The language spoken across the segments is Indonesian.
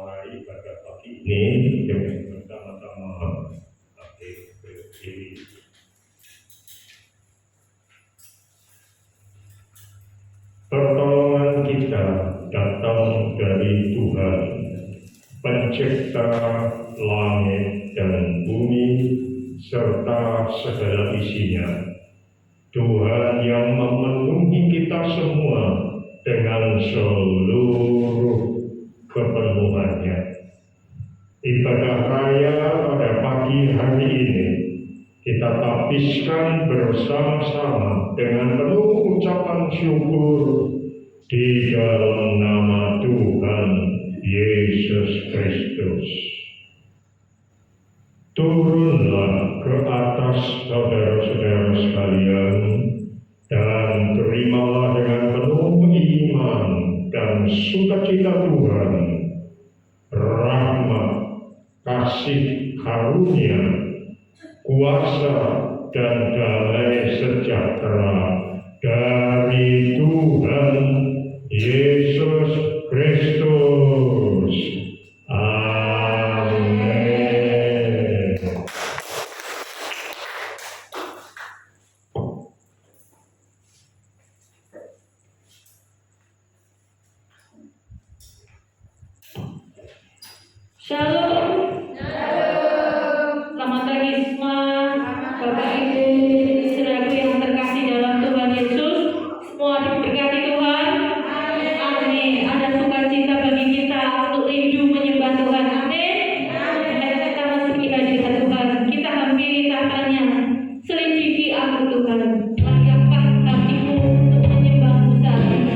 memulai ibadah pagi ini dengan bersama-sama berdiri. Pertolongan kita datang dari Tuhan, Pencipta langit dan bumi serta segala isinya. Tuhan yang memenuhi kita semua dengan seluruh kepenuhannya. Ibadah raya pada pagi hari ini kita tapiskan bersama-sama dengan penuh ucapan syukur di dalam nama Tuhan Yesus Kristus. Turunlah ke atas saudara-saudara sekalian dan terimalah dengan penuh iman dan sukacita Tuhan rahmat, kasih karunia, kuasa dan damai sejahtera dari Tuhan Yesus Kristus. Amin. Shalom. Selamat pagi semua, Bapak Ibu, saudaraku yang terkasih dalam Tuhan Yesus. Semua diberkati Tuhan. Amin. Ada sukacita bagi kita untuk rindu menyembah Tuhan. Amin. Dan kita masuki hadirat Tuhan. Kita hampiri tahtanya. Selidiki aku Tuhan. Layakkah hatimu untuk menyembahmu saat ini?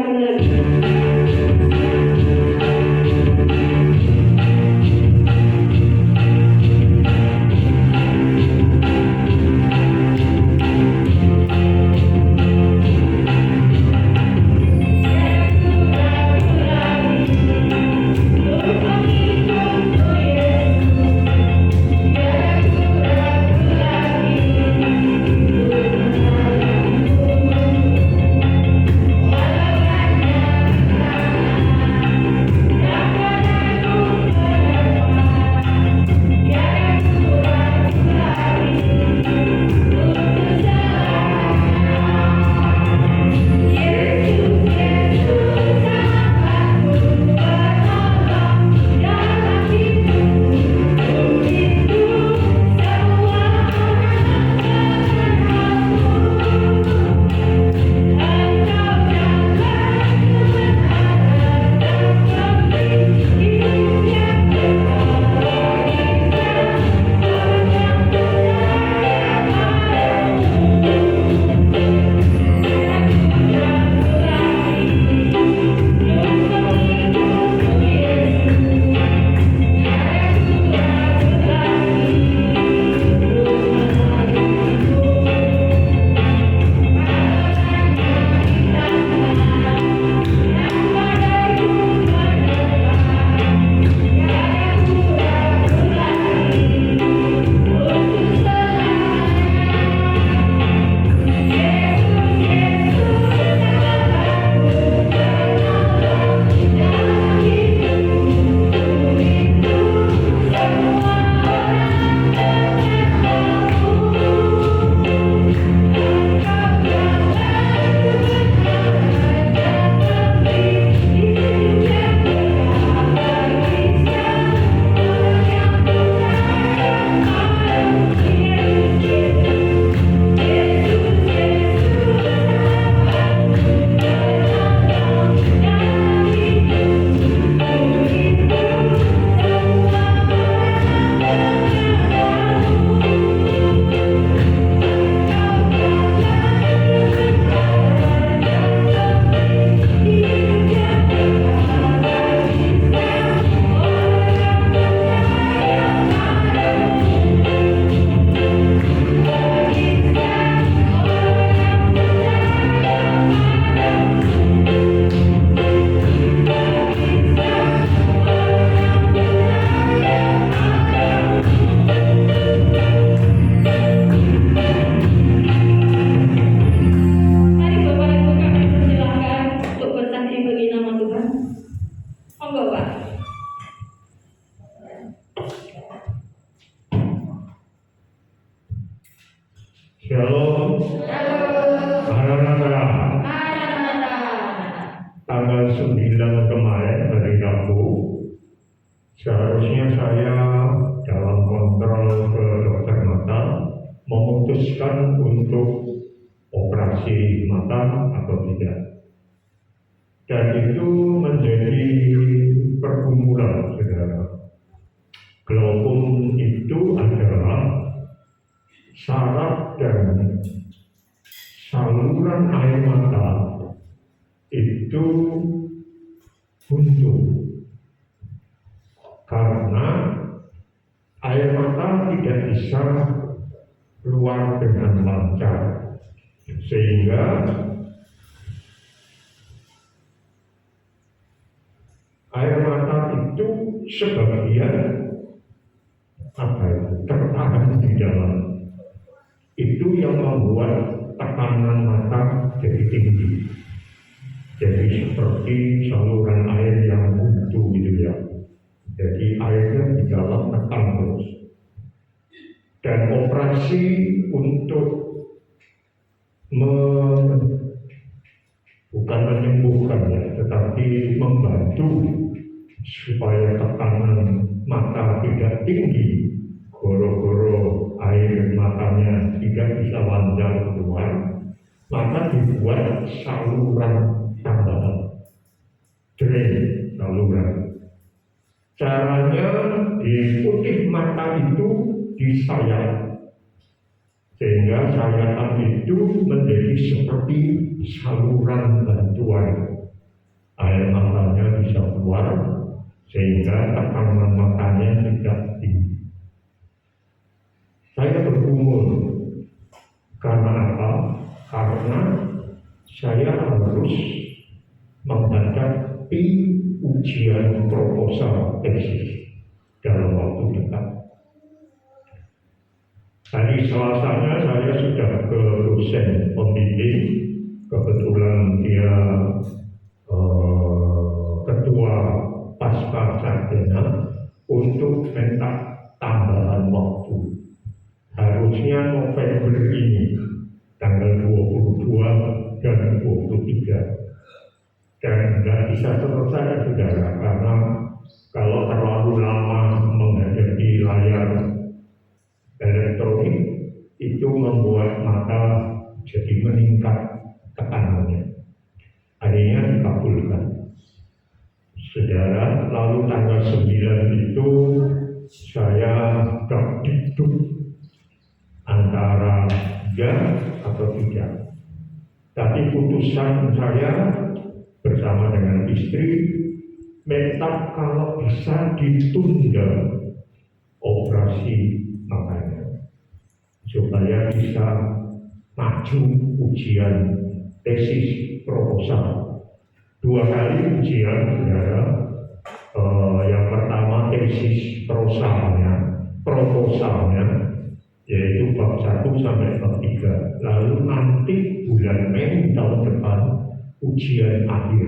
lagu lagi. Shalom. Maranatha. Tanggal 9 kemarin hari Rabu, seharusnya saya dalam kontrol ke dokter mata memutuskan untuk operasi mata atau tidak. Dan itu menjadi pergumulan, saudara. Glaukom itu adalah saraf dan saluran air mata itu buntu karena air mata tidak bisa keluar dengan lancar, sehingga air mata itu sebagian tertahan di dalam. Itu yang membuat tekanan mata jadi tinggi. Jadi seperti saluran air yang buntu gitu ya. Jadi airnya di dalam tekan terus. Dan operasi untuk bukan menyembuhkan ya, tetapi membantu supaya tekanan mata tidak tinggi, goro-goro air matanya tidak bisa lancar keluar, maka dibuat saluran tambahan, drain saluran. Caranya di putih mata itu disayat, sehingga sayatan itu menjadi seperti saluran bantuan keluar sehingga tekanan matanya tidak tinggi. Saya bergumul karena apa? Karena saya harus menghadapi ujian proposal tesis dalam waktu dekat. Hari Selasanya saya sudah ke dosen pembimbing, kebetulan dia ketua pasca sarjana, untuk minta tambahan waktu. Harusnya November ini, tanggal 22 dan 23. Dan nggak bisa selesai, saudara, karena kalau terlalu lama menghadapi layar elektronik itu membuat mata jadi meningkat tekanannya. Akhirnya dikabulkan. Saudara, lalu tanggal 9 itu saya dikduk antara ya atau tidak. Tapi putusan saya bersama dengan istri minta kalau bisa ditunda operasi matanya supaya bisa maju ujian tesis proposal. 2 kali ujian, saudara. Yang pertama tesis proposalnya, yaitu bab 1 sampai bab 3. Lalu nanti bulan Mei tahun depan ujian akhir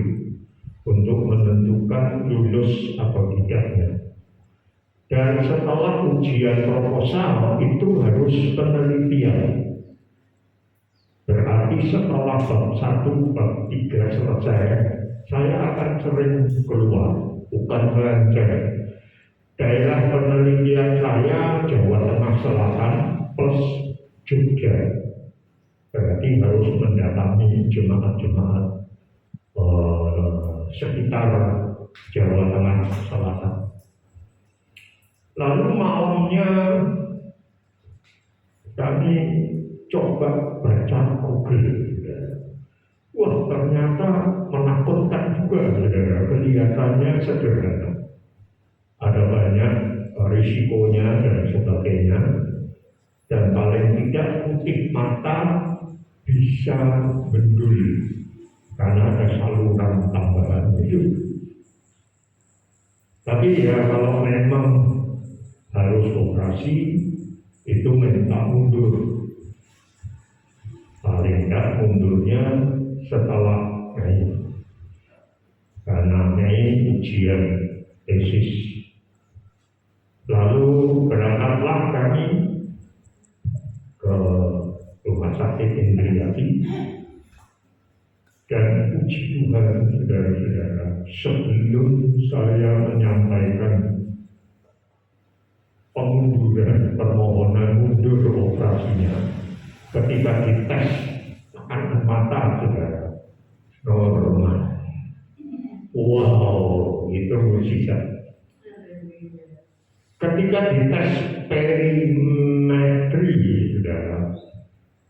untuk menentukan lulus atau tidaknya. Dan setelah ujian proposal itu harus penelitian. Berarti setelah bab 1, bab 3 selesai, saya akan sering keluar, bukan melenceng. Daerah penelitian saya Jawa Tengah Selatan plus Jogja. Berarti harus mendatangi jemaat-jemaat sekitar Jawa Tengah Selatan. Lalu malamnya kami coba baca Google. Wah, ternyata menakutkan juga, saudara. Kelihatannya sederhana. Ada banyak risikonya dan sebagainya. Dan paling tidak putih mata bisa mendul karena ada saluran tambahan itu. Tapi ya kalau memang harus operasi, itu minta mundur. Paling tidak mundurnya setelah Mei, karena Mei ujian tesis. Lalu berangkatlah kami ke rumah sakit Indriati, dan puji Tuhan, saudara-saudara, sebelum saya menyampaikan pengunduran permohonan mundur operasinya, ketika dites tekanan mata, saudara, normal. Wow, itu mukjizat. Ketika dites perimetri, saudara,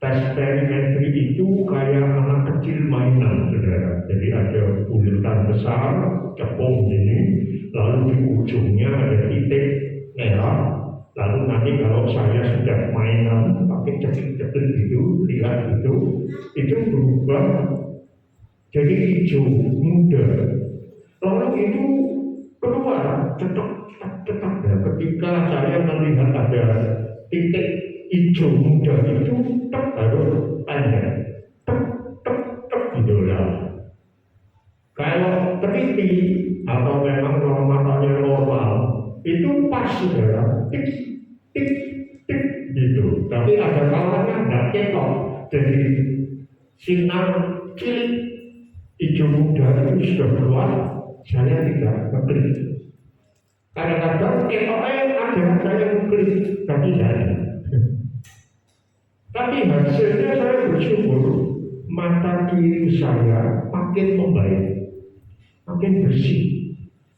tes perimetri itu kayak anak kecil mainan, saudara. Jadi ada bulatan besar, cepung ini, lalu di ujungnya ada titik merah. Lalu nanti kalau saya sudah mainan pakai cekik-cekik gitu, lihat itu berubah jadi hijau muda. Lalu itu keluar cetak-cetak. Ya, ketika saya melihat ada titik hijau muda itu, baru pendek, gitu lah. Kalau teliti atau memang matanya normal, itu pas, saudara, tik gitu. Tapi ada kalanya nggak ketok, jadi sinar cilik hijau muda itu sudah keluar, saya tidak ngeklik. Kadang-kadang ketoknya ada saya ngeklik, tapi saya. Tapi hasilnya saya bersyukur, mata kiri saya makin membaik, makin bersih.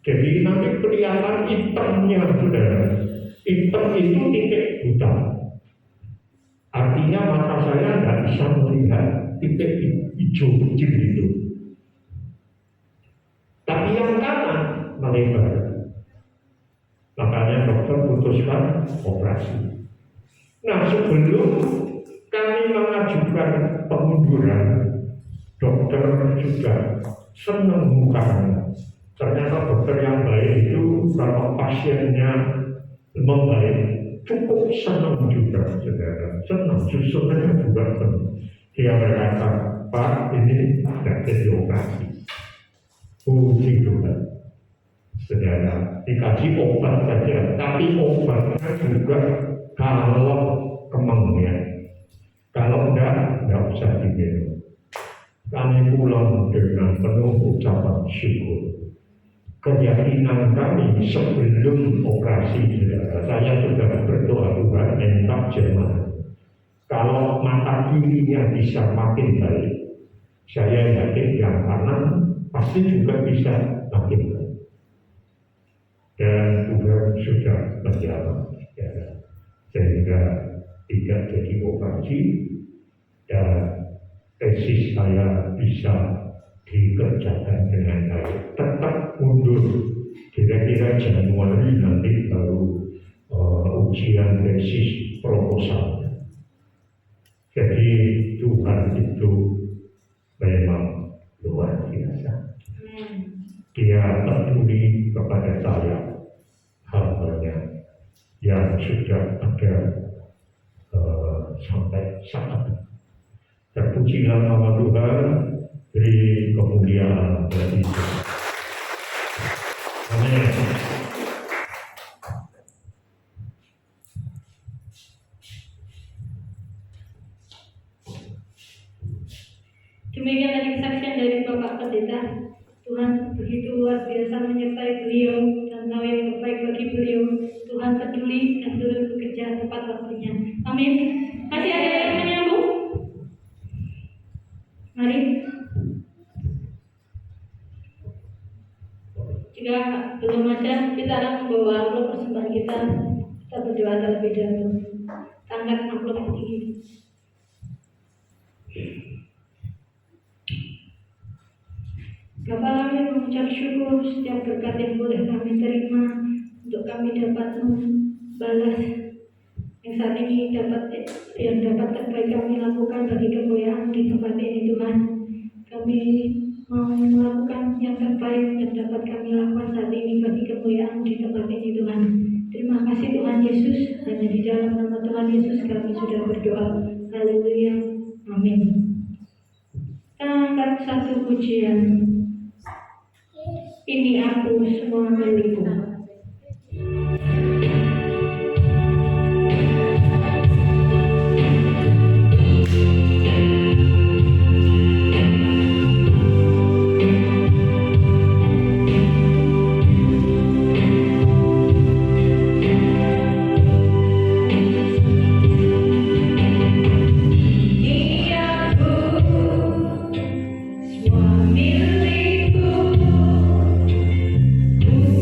Jadi nanti kelihatan hitamnya, saudara. Hitam itu titik buta. Artinya mata saya tidak bisa melihat titik hijau kecil itu. Tapi yang kanan melebar. Makanya dokter putuskan operasi. Nah, sebelum kami mengajukan pengunduran, dokter juga senang bukan. Ternyata dokter yang baik itu kalau pasiennya membaik cukup senang juga, saudara. Senang, justru mereka juga senang. Dia berkata, Pak, ini tidak jadi operasi. Puji Tuhan, saudara. Dikasih obat saja, tapi obatnya juga kalau kemangnya. Kalau enggak usah diminum. Kami pulang dengan penuh ucapan syukur. Keyakinan kami sebelum operasi, saudara, saya sudah berdoa Tuhan minta jemaat. Kalau mata kirinya bisa makin baik, saya yakin yang kanan pasti juga bisa makin baik. Dan Tuhan sudah menjawab, saudara, sehingga tidak jadi operasi dan tesis saya bisa dikerjakan dengan baik. Tetap mundur, kira-kira Januari nanti baru ujian tesis proposal. Jadi Tuhan itu memang luar biasa. Dia peduli kepada saya, hambanya yang sudah ada sampai saat ini. Terpujilah nama Tuhan, beri kemuliaan bagi Tuhan. Amin. Demikian tadi kesaksian dari Bapak Pendeta. Tuhan begitu luar biasa menyertai beliau dan tahu yang terbaik bagi beliau. Tuhan peduli dan turut bekerja tepat waktunya. Amin. Masih ada yang menyambung? Mari. Jika belum ada, kita akan membawa amplop persembahan kita. Kita berdoa terlebih dahulu. Angkat amplop yang tinggi. Bapa kami mengucap syukur setiap berkat yang boleh kami terima untuk kami dapat membalas yang saat ini dapat terbaik kami lakukan bagi kemuliaan di tempat ini Tuhan. Kami mau melakukan yang terbaik yang dapat kami lakukan saat ini bagi kemuliaan di tempat ini Tuhan. Terima kasih Tuhan Yesus, hanya di dalam nama Tuhan Yesus kami sudah berdoa. Haleluya. Amin. Kita angkat satu pujian. Ini aku semua milikku.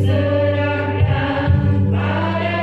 Serahkan pada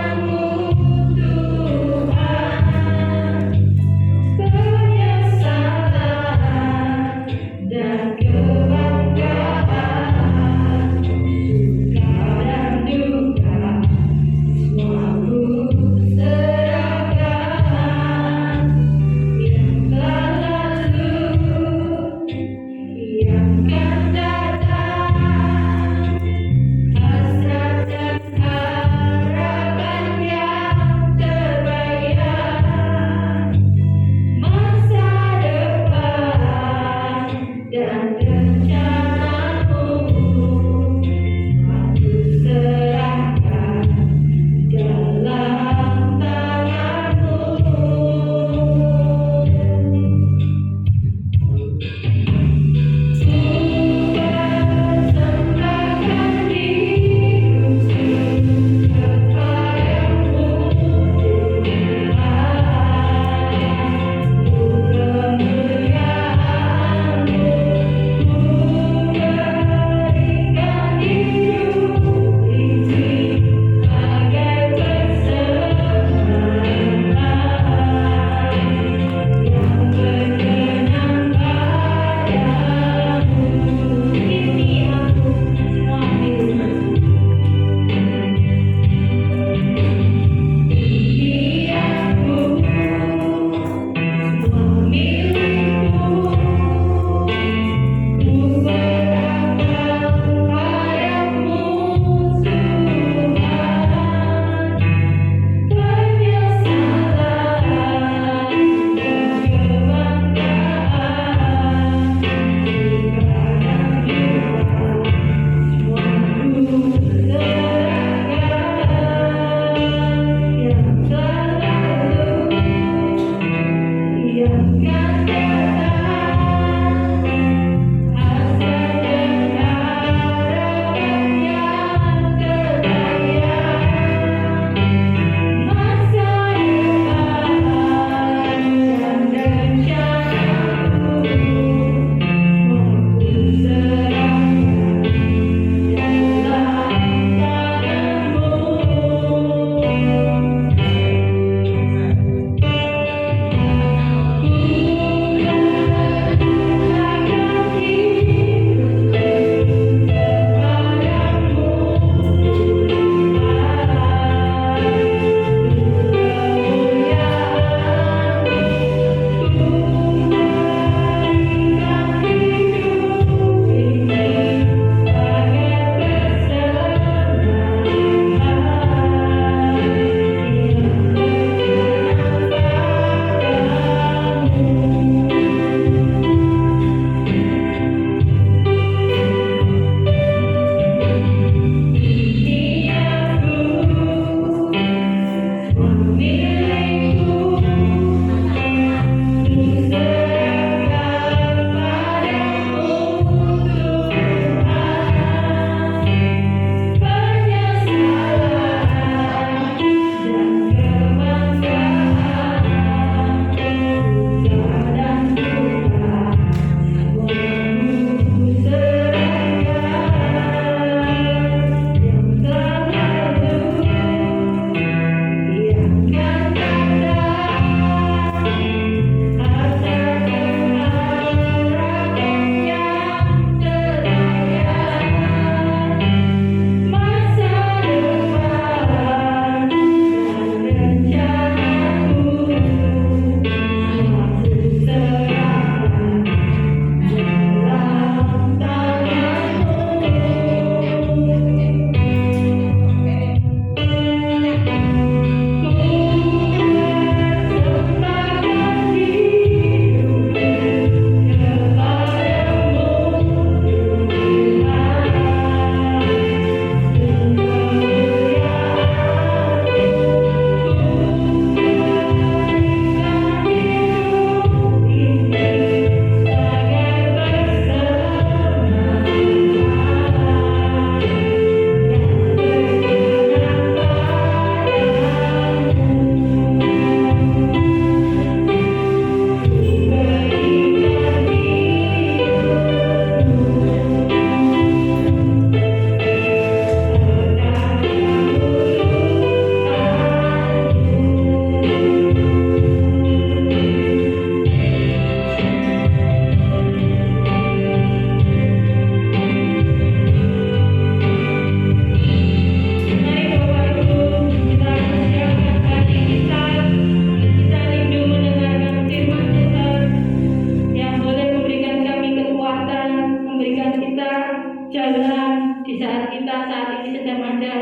jalan, di saat kita saat ini sedang ada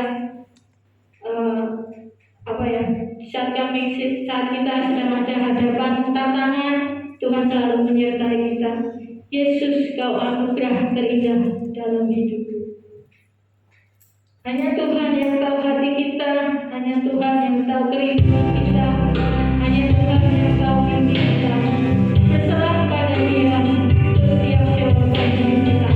di saat kita sedang ada hadapan tantangan, Tuhan selalu menyertai kita. Yesus, Kau anugerah terindah dalam hidup. Hanya Tuhan yang tahu hati kita, hanya Tuhan yang tahu kerinduan kita, hanya Tuhan yang tahu mimpi kita. Berserah pada Dia setiap jawaban hidup kita.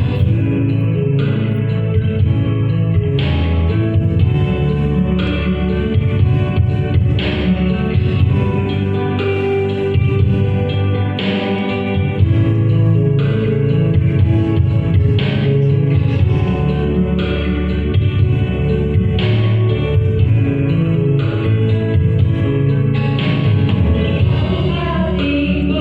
Hatiku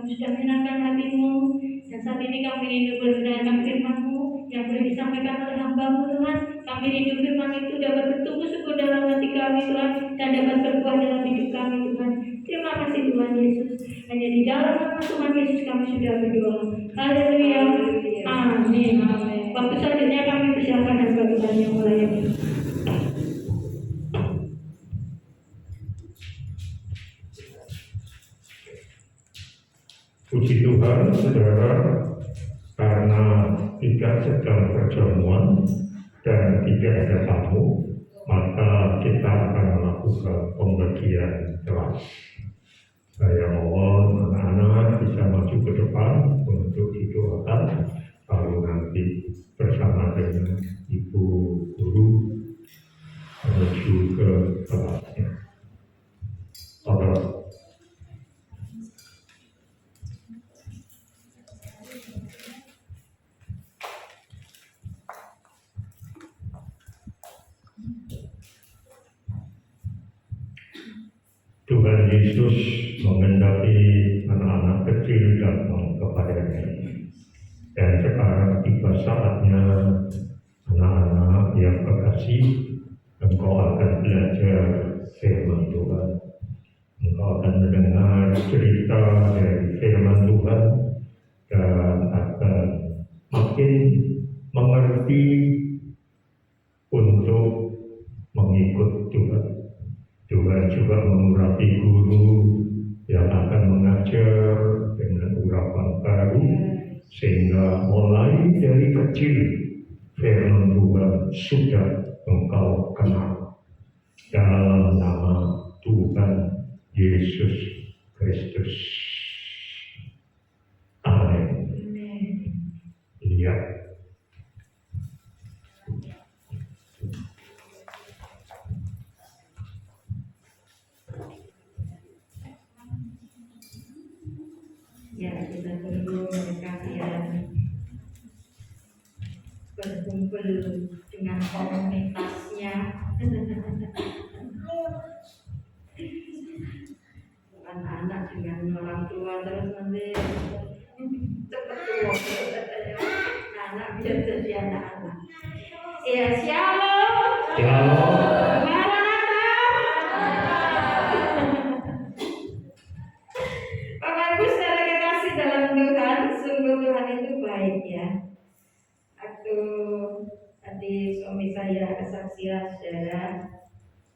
kami sudah menyenangkan hatimu. Dan saat ini kami rindu mendengarkan firman-Mu yang boleh disampaikan oleh hamba-Mu Tuhan. Kami rindu firman itu dapat bertumbuh subur dalam hati kami Tuhan, dan dapat berbuah dalam hidup kami Tuhan. Terima kasih Tuhan Yesus. Hanya di dalam nama Tuhan Yesus kami sudah berdoa. Haleluya. Amin. Waktu selanjutnya kami persilakan hamba Tuhan yang melayani. Puji Tuhan, saudara, karena tidak sedang perjamuan dan tidak ada tamu, maka kita akan melakukan pembagian kelas. Saya mohon anak-anak bisa maju ke depan untuk didoakan, lalu nanti bersama dengan Ibu Guru menuju ke kelasnya. Saudara. Tuhan Yesus mengendaki anak-anak kecil datang kepadanya. Dan sekarang tiba saatnya anak-anak yang kekasih, engkau akan belajar firman Tuhan. Engkau akan mendengar cerita dari firman Tuhan dan akan makin mengerti untuk mengikut Tuhan. Tuhan juga mengurapi guru yang akan mengajar dengan urapan baru, sehingga mulai dari kecil firman Tuhan sudah engkau kenal. Dalam nama Tuhan Yesus Kristus. Amin. Lihat. Ya, kita perlu kalian berkumpul dengan komunitasnya. Bukan anak dengan orang tua terus nanti cepat tua. Anak bisa jadi anak-anak. Ya, shalom. Shalom. Tuhan itu baik ya. Tadi suami saya kesaksian saudara,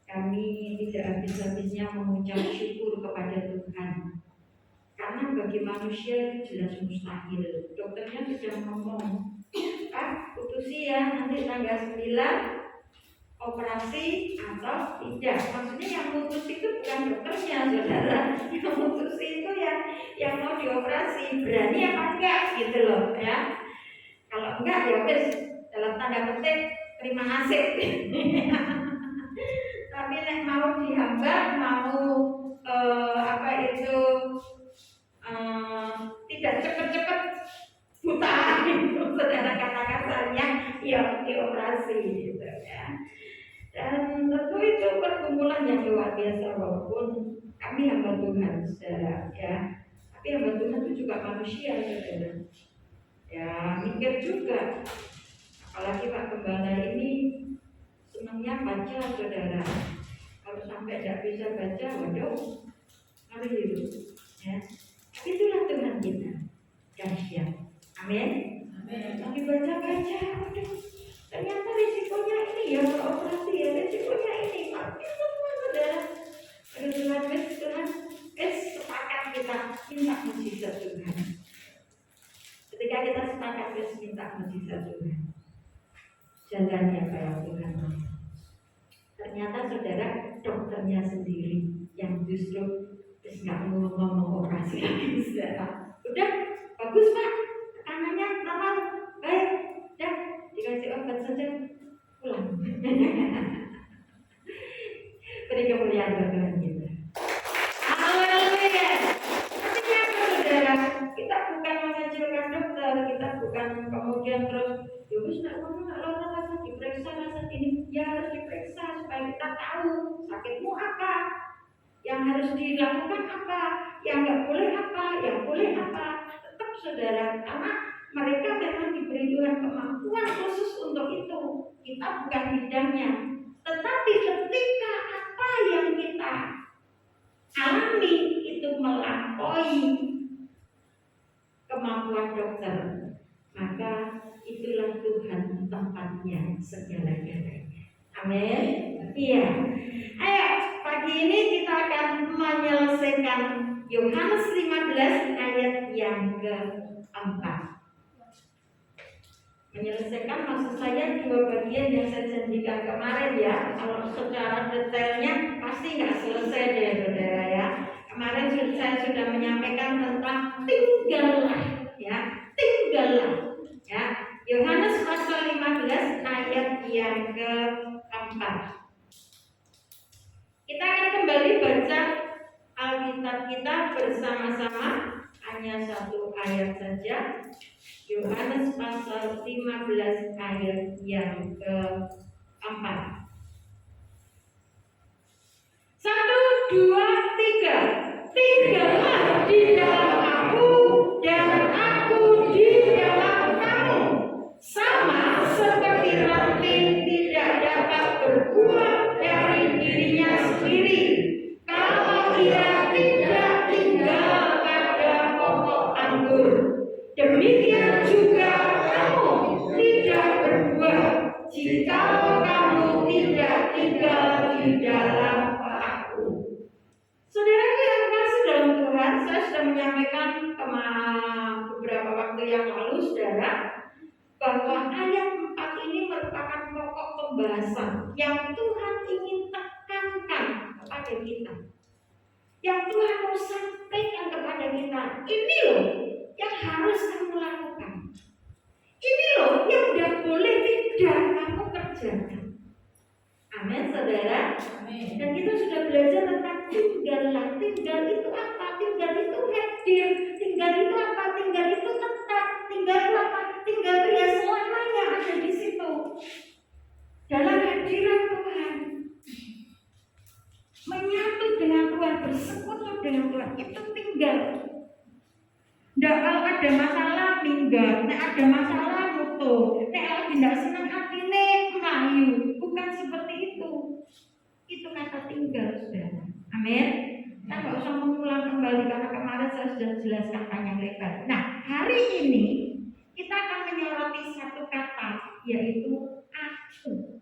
kami tidak habis-habisnya mengucap syukur kepada Tuhan. Karena bagi manusia itu jelas mustahil. Dokternya sudah ngomong, putusi ya nanti tanggal 9 operasi atau tidak. Maksudnya yang putus itu bukan dokternya saudara, yang putus itu yang mau dioperasi berani apa enggak gitu loh ya. Kalau enggak ya wes dalam tanda petik terima kasih. Tapi nek mau dihambat, mau tidak cepet-cepet buta itu saudara, kata-katanya ya dioperasi gitu ya. Dan tentu itu pergumulan yang luar biasa, walaupun kami hamba Tuhan saudara ya. Tapi hamba Tuhan itu juga manusia saudara. Ya mikir juga. Apalagi Pak Gembala ini senangnya baca saudara. Kalau sampai tidak bisa baca, waduh, ngeri itu ya. Tapi itulah Tuhan kita. Dahsyat. Amin. Lagi baca-baca, waduh, ternyata risikonya ini ya, kalau operasi ya risikonya ini. Tapi semua saudara, Tuhan, sepakat kita minta mujizat Tuhan. Ketika kita sepakat minta mujizat Tuhan, jalannya kayak Tuhan. Ternyata saudara, dokternya sendiri yang justru nggak mau ngomong operasi lagi saudara. Udah bagus Pak, tekanannya normal, baik, dah dikasih obat saja, pulang. Beri kemuliaan Tuhan kita. Haleluya. Artinya apa saudara? Kita bukan mengecilkan dokter, kita bukan kemudian terus terus nak rasa diperiksa rasa ini, ya harus diperiksa supaya kita tahu sakitmu apa, yang harus dilakukan apa, yang nggak boleh apa, yang boleh apa. saudara, karena mereka memang diberi Tuhan kemampuan khusus untuk itu. Kita bukan bidangnya, tetapi ketika apa yang kita alami itu melampaui kemampuan dokter, maka itulah Tuhan tempatnya segala-galanya. Amin. Iya. Ayo, pagi ini kita akan menyelesaikan Yohanes 15 ayat yang keempat. Menyelesaikan maksud saya dua bagian yang saya janjikan kemarin ya. Kalau secara detailnya pasti nggak selesai deh saudara ya. Kemarin saya sudah menyampaikan tentang tinggallah ya, tinggallah ya. Yohanes pasal 15 ayat yang keempat. Kita akan kembali baca Alkitab kita bersama-sama, hanya satu ayat saja. Yohanes pasal 15 ayat yang keempat. 1, 2, 3. Tinggallah di dalam aku dan aku di dalam kamu. Sama seperti ranting tidak dapat berbuah dari dirinya sendiri kalau ia tidak tinggal pada pokok anggur. Demikian juga kamu tidak berbuah jikalau kamu tidak tinggal di dalam aku. Saudaraku yang kasih dalam Tuhan, saya sudah menyampaikan beberapa waktu yang lalu, saudara, bahwa ayat 4 ini merupakan pokok pembahasan yang Tuhan ingin tekankan kepada kita, yang Tuhan mau sampaikan kepada kita. Ini loh yang harus kamu lakukan. Ini loh yang tidak boleh tidak kamu kerjakan. Amin, saudara. Amin. Dan kita sudah belajar tentang tinggallah. Tinggal itu apa? Tinggal itu hadir. Tinggal itu apa? Tinggal itu tetap. Tinggal itu apa? Tinggal itu ya selamanya ada di situ. Dalam hadirat Tuhan. Menyatu dengan Tuhan, bersekutu dengan Tuhan, itu tinggal. Nggak kalau ada masalah minggat, nek ada masalah nutup, nek lagi tidak senang hatine melayu, bukan seperti itu. Itu kata tinggal, saudara. Amin. Kita nggak usah mengulang kembali karena kemarin saya sudah jelaskan panjang lebar. Nah, hari ini kita akan menyoroti satu kata, yaitu aku.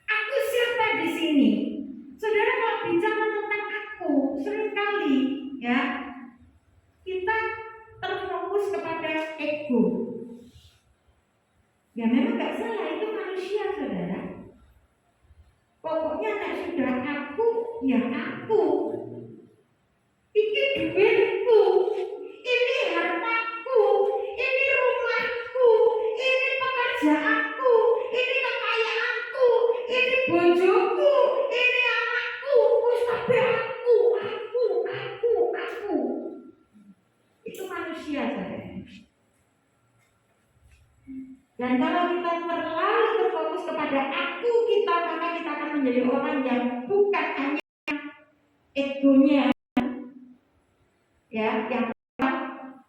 Aku siapa di sini? Saudara, kalau bicara tentang aku, seringkali ya kita terfokus kepada ego. Ya memang nggak salah, itu manusia, saudara. Pokoknya nek sudah aku, ya aku. Ini duitku, ini hartaku, ini rumahku, ini pekerjaanku, ini kekayaanku, ini bojoku, ini anakku, wis kabeh aku. Itu manusia, saudara. Dan kalau kita terlalu terfokus kepada aku kita, maka kita akan menjadi orang yang bukan hanya egonya ya yang kuat,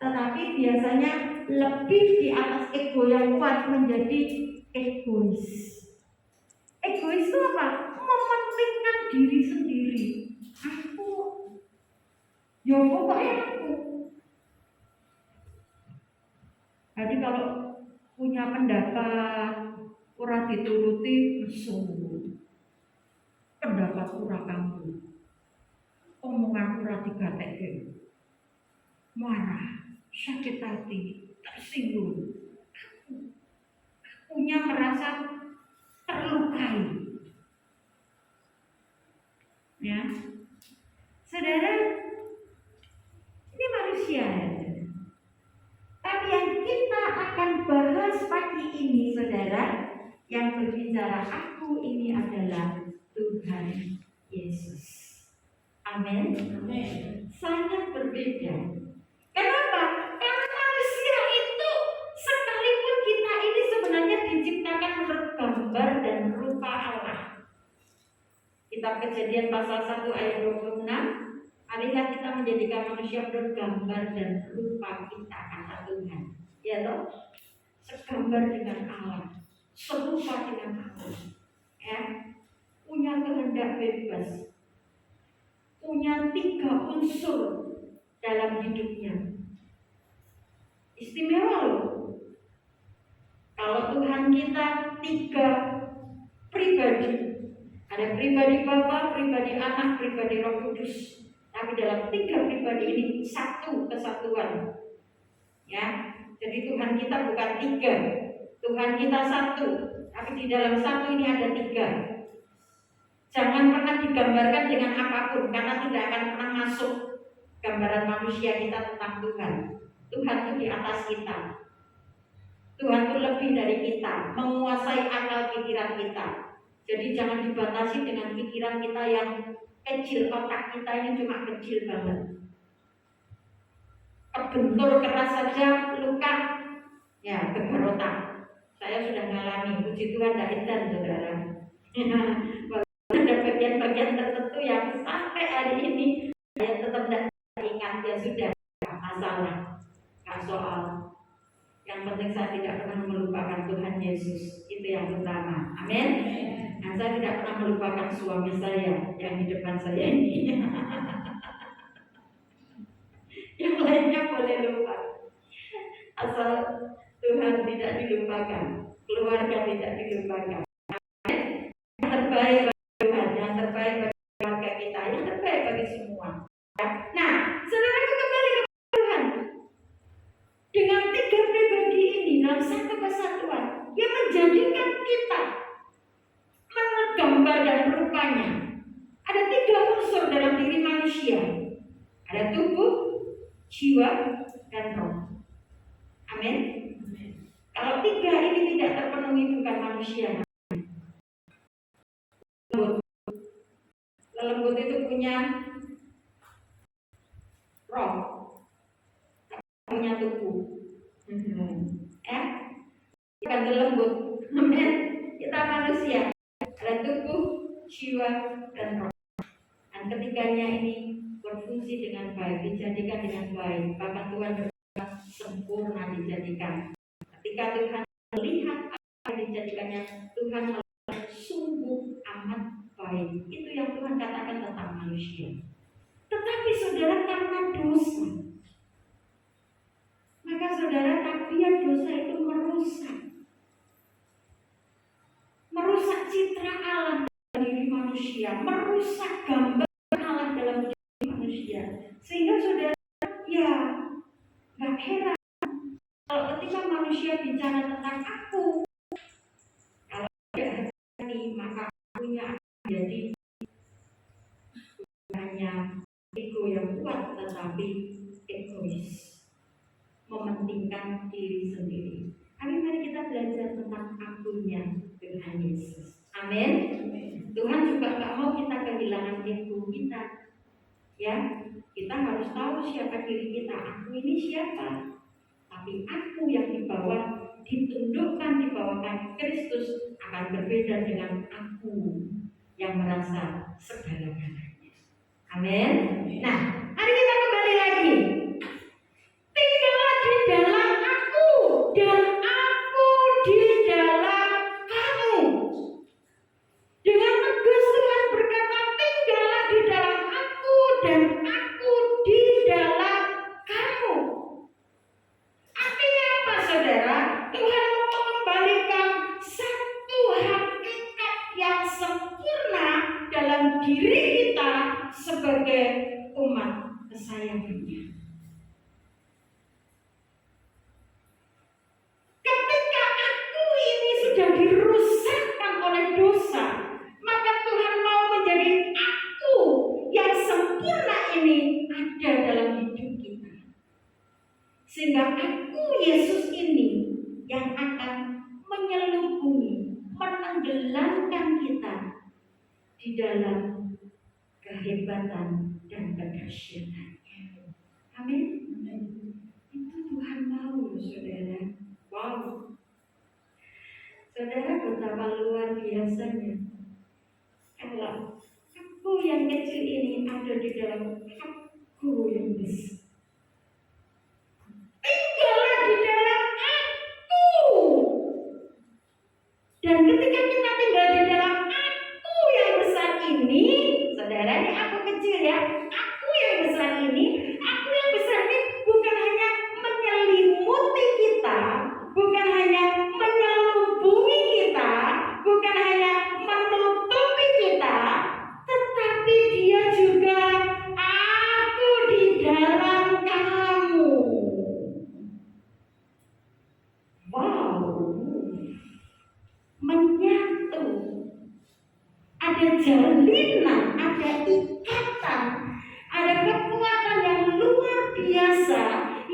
tetapi biasanya lebih di atas ego yang kuat menjadi egois. Egois itu apa? Mementingkan diri sendiri. Aku, ya pokoknya aku. Jadi kalau punya pendapat ora dituruti mesum. Pendapat ora kamu. Omongan ora digatekke. Marah, sakit hati, tersinggung. Akunya merasa terlukai. Ya. Saudara, ini manusia ya. Tapi yang kita akan bahas pagi ini, saudara, yang berbicara aku ini adalah Tuhan Yesus. Amin. Amin. Sangat berbeda. Kenapa? Karena manusia itu sekalipun kita ini sebenarnya diciptakan menurut gambar dan rupa Allah. Kitab Kejadian pasal 1 ayat 26. Marilah kita menjadikan manusia bergambar dan rupa kita, kata Tuhan. Ya toh, segambar dengan Allah, serupa dengan Allah. Ya, punya kehendak bebas, punya 3 unsur dalam hidupnya. Istimewa loh. Kalau Tuhan kita 3 pribadi, ada pribadi Bapa, pribadi Anak, pribadi Roh Kudus. Tapi dalam 3 pribadi ini satu kesatuan. Ya, jadi Tuhan kita bukan 3, Tuhan kita satu. Tapi di dalam satu ini ada 3. Jangan pernah digambarkan dengan apapun, karena tidak akan pernah masuk gambaran manusia kita tentang Tuhan. Tuhan itu di atas kita. Tuhan itu lebih dari kita, menguasai akal pikiran kita. Jadi jangan dibatasi dengan pikiran kita yang kecil, otak kita ini cuma kecil banget. Kebentur keras saja luka, ya gegar otak. Saya sudah mengalami, puji Tuhan tidak edan saudara. Ada bagian-bagian tertentu yang sampai hari ini saya tetap tidak ingat, ya sudah, tidak masalah, tidak soal. Yang penting saya tidak pernah melupakan Tuhan Yesus, itu yang utama. Amin. Dan saya tidak pernah melupakan suami saya yang di depan saya ini. Yang lainnya boleh lupa, asal Tuhan tidak dilupakan, keluarga tidak dilupakan. Yang terbaik bagi Tuhan, yang terbaik bagi keluarga kita, yang terbaik bagi semua. Nah, saudaraku, kembali ke Tuhan. Dengan 3 pribadi ini dalam satu kesatuan, yang menjadikan kita menurut gambar dan rupanya. Ada 3 unsur dalam diri manusia. Ada tubuh, jiwa, dan roh. Amin. Kalau 3 ini tidak terpenuhi, bukan manusia. Lembut itu punya roh, punya tubuh. Bukan lembut. Amin. Kita manusia. Ada tubuh, jiwa, dan roh. Dan ketiganya ini berfungsi dengan baik, dijadikan dengan baik. Bahkan Tuhan berkata sempurna dijadikan. Ketika Tuhan melihat apa yang dijadikannya, Tuhan melihat sungguh amat baik. Itu yang Tuhan katakan tentang manusia. Tetapi saudara, karena dosa, maka saudara, tabiat dosa itu merusak citra Allah dalam diri manusia, merusak gambar Allah dalam diri manusia. Sehingga saudara, ya gak heran kalau ketika manusia bicara tentang aku, kalau tidak hati, maka akunya menjadi hanya ego yang kuat, tetapi egois, mementingkan diri sendiri. Amin. Mari kita belajar tentang akunya Tuhan Yesus. Amin. Tuhan juga gak mau kita kehilangan ego kita. Ya, kita harus tahu siapa diri kita. Aku ini siapa? Tapi aku yang ditundukkan di bawah Kristus akan berbeda dengan aku yang merasa segala-galanya. Amin. Nah, mari kita kembali lagi. Tinggallah di dalam aku dan aku di dalam kamu. Dengan tegas Tuhan berkata, tinggallah di dalam aku dan aku di dalam kamu. Artinya apa, saudara? Tuhan mau mengembalikan satu hakikat yang sempurna dalam diri kita sebagai umat kesayangannya. Ketika aku ini sudah dirusakkan oleh dosa, maka Tuhan mau menjadi aku yang sempurna ini ada dalam hidup kita. Sehingga aku Yesus ini yang akan menyelubungi, menenggelamkan kita di dalam kehebatan dan kedahsyatannya. Amin. Itu Tuhan mau, saudara. Wow. Saudara, betapa luar biasanya kalau aku yang kecil ini ada di dalam aku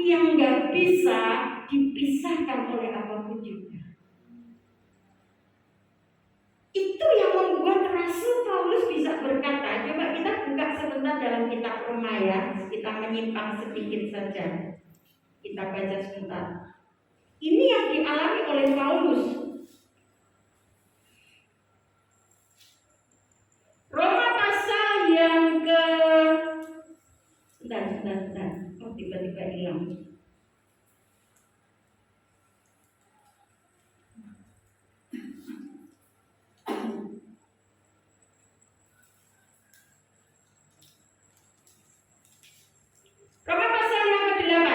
yang nggak bisa dipisahkan oleh apapun juga. Itu yang membuat Rasul Paulus bisa berkata, coba kita buka sebentar dalam kitab Roma ya, kita menyimpang sedikit saja. Kita baca sebentar. Ini yang dialami oleh Paulus. Roma pasal yang ke... Sebentar. Oh, tiba-tiba hilang. Roma pasal yang ke-8.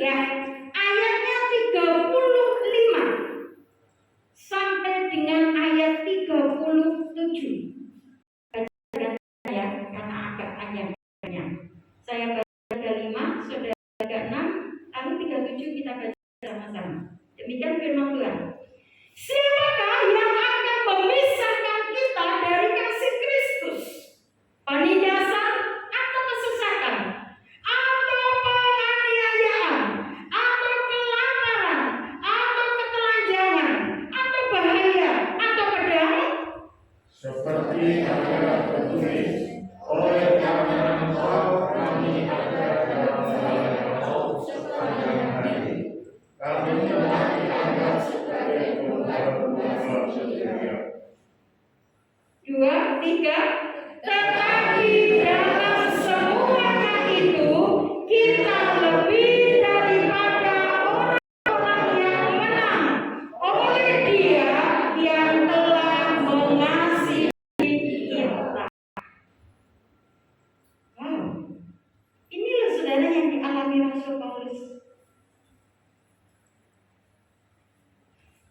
Ya, ayatnya 35 sampai dengan ayat 37. Baca ya, karena agak panjang. Saya baca 35, saudara baca 6, lalu 37 kita baca sama-sama. Demikian firman Tuhan. Siapakah yang akan memisahkan kita dari kasih Kristus? Penindasan atau kesesakan? Atau penganiayaan? Atau kelaparan? Atau ketelanjangan? Atau bahaya? Atau pedang? Seperti ada tertulis, oleh karena Engkau kami ada dalam bahaya maut sepanjang hari. Kami telah dianggap sebagai budak-budak setia. 2, 3. Tetapi dalam semuanya itu kita lebih daripada orang-orang yang menang oleh Dia yang telah mengasihi kita. Wow, inilah saudara yang dialami Rasul Paulus.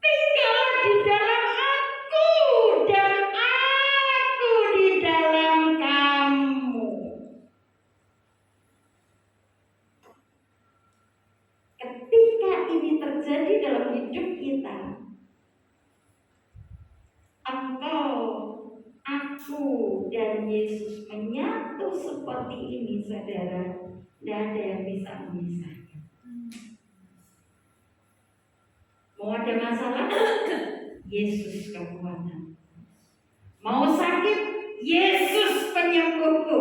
Tinggallah di dalam aku dan aku di dalam kamu. Ketika ini terjadi dalam hidup kita, engkau, aku, dan Yesus menyatu seperti ini, saudara. Tidak ada yang bisa memisahkan. Mau ada masalah? Yesus kekuatan. Mau sakit? Yesus penyembuhku.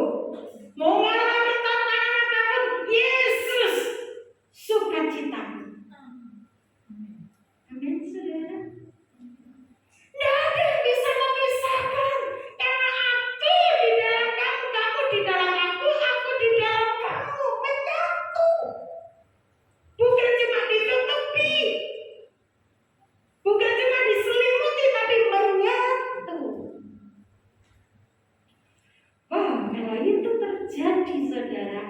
Mau mengalami tantangan apapun? Yesus sukacitaku. Amin, saudara. Tidak ada yang bisa memisahkan. Karena aku di dalam kamu, kamu di dalam aku di dalam kamu. Menyatu. Bukan cuma ditutupi. Bukan cuma diselimuti, tapi menyatu. Wow, kalau itu terjadi, saudara,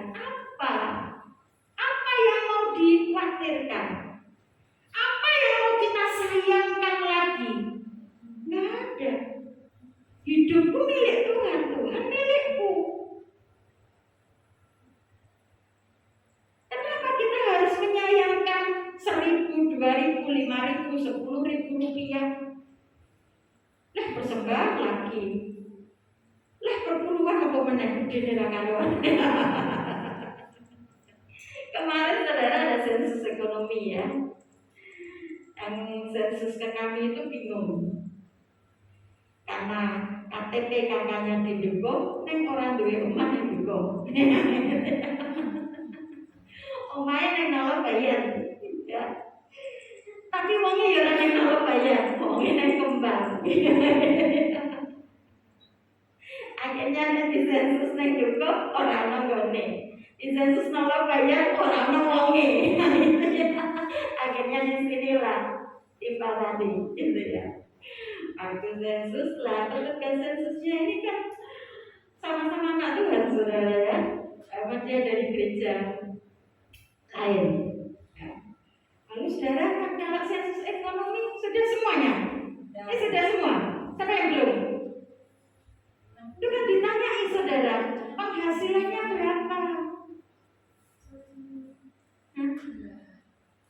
apa yang mau dikhawatirkan? Apa yang mau kita sayangkan lagi? Nggak ada. Hidupku milik Tuhan, Tuhan milikku. Kenapa kita harus menyayangkan 1.000, 2.000, 5.000, 10.000 rupiah? Lah persembahan lagi. Lah perpuluhan apa menang di neraka. Kemarin saudara ada sensus ekonomi ya. Yang sensus ke kami itu bingung. Karena KTP kakaknya didukung, neng orang duwe omah yang didukung. Omahnya neng nolak bayar. Ya. Tapi wongnya ya ora neng nolak bayar, wongnya neng kembang. Akhirnya di sensus neng dukung, orang nonggone. Di sensus nolak bayar, orang nongwonge. Akhirnya disinilah dipalani, gitu ya. Aku sensus lah, petugas sensusnya ini kan sama-sama anak Tuhan, saudara ya. Dia dari gereja lain. Lalu saudara, kalau sensus ekonomi sudah semuanya? Sudah semua? Sampai yang belum? Itu kan ditanyai saudara, penghasilannya berapa?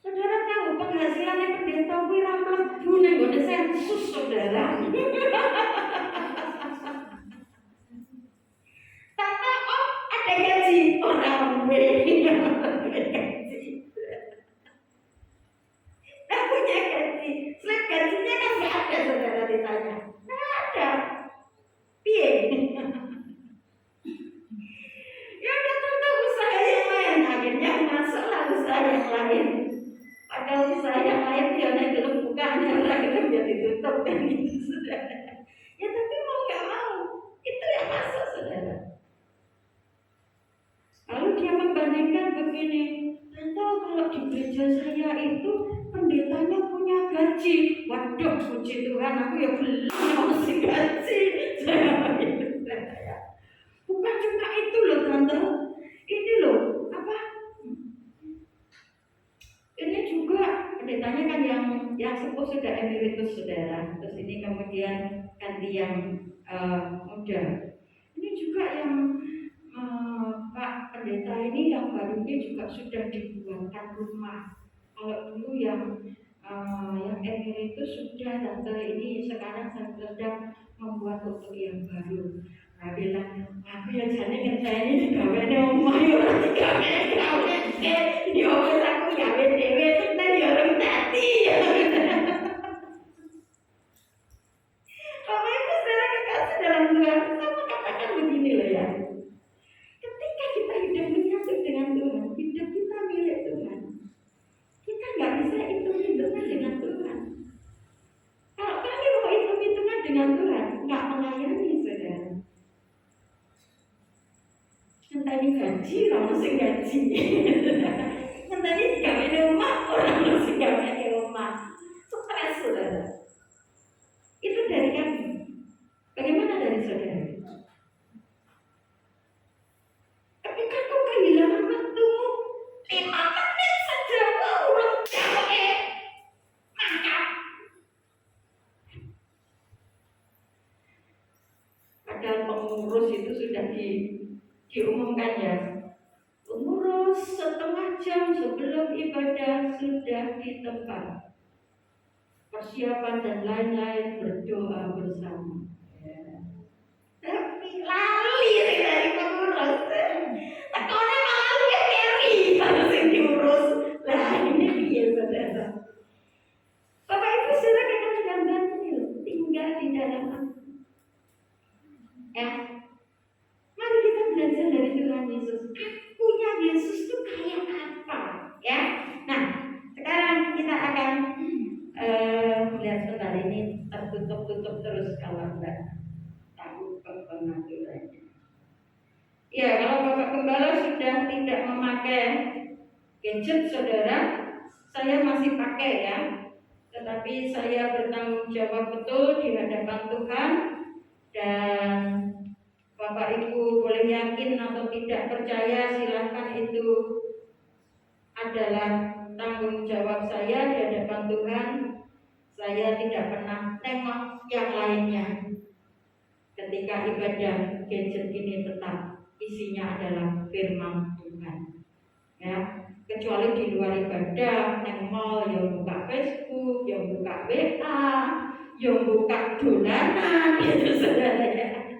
Saudara tahu penghasilannya pendeta kuwi ra mlebu ning gone sensus, saudara. YouTube kan gitu saudara. Ya tapi mau nggak mau itu yang masuk saudara. Lalu dia membandingkan begini, tante kalau di gereja saya itu pendetanya punya gaji. Waduh, puji Tuhan, aku ya belum mesti gaji. Bukan cuma itu loh tante, ini loh apa? Ini juga pendetanya kan yang sepuh sudah emeritus saudara. Terus ini kemudian ganti yang muda. Ini juga yang Pak pendeta ini yang baru ini juga sudah dibuatkan rumah. Kalau dulu yang emeritus sudah, tante ini sekarang saya sedang membuat untuk yang baru. Nah bilang, aku ya jane ngenteni gaweane omah yo ora digawe yo wis aku gawe dhewe tenan yo ora dadi. Bapak Ibu saudara kekasih dalam Tuhan, sama katakan begini loh ya. Ketika kita hidup menyatu dengan Tuhan, hidup kita milik Tuhan. Kita nggak bisa hitung-hitungan dengan Tuhan. Kalau kami mau hitung-hitungan dengan Tuhan, nggak melayani saudara. Ngenteni gaji, orang sing gaji. Ngenteni gawe rumah, orang sing gawe rumah. Stres saudara. Itu dari kami. Bagaimana dari saudara? Ketika kau kehilangan waktumu 5 menit saja, urut gawe mangkap. Padahal pengurus itu sudah diumumkan ya, pengurus setengah jam sebelum ibadah sudah di tempat, persiapan dan lain-lain, berdoa bersama ya. Tapi lali dari pengurus tekonnya malah dia carry harus yang diurus. Lah ini dia saudara. Bapak Ibu saudara kita dengan tinggal di dalam ya. Mari kita belajar dari Tuhan Yesus. Akunya Yesus itu kayak apa? Ya. Nah, sekarang kita akan lihat sebentar ini tertutup terus kalau enggak tahu pengaturannya. Ya, kalau Bapak Gembala sudah tidak memakai gadget saudara, saya masih pakai ya. Tetapi saya bertanggung jawab betul di hadapan Tuhan, dan Bapak Ibu boleh yakin atau tidak percaya, silakan, itu adalah tanggung jawab saya di hadapan Tuhan. Saya tidak pernah tengok yang lainnya. Ketika ibadah, gadget ini tetap isinya adalah firman Tuhan. Ya, kecuali di luar ibadah, neng mall yang buka Facebook, yang buka WA, yang buka dolanan, gitu saudara ya.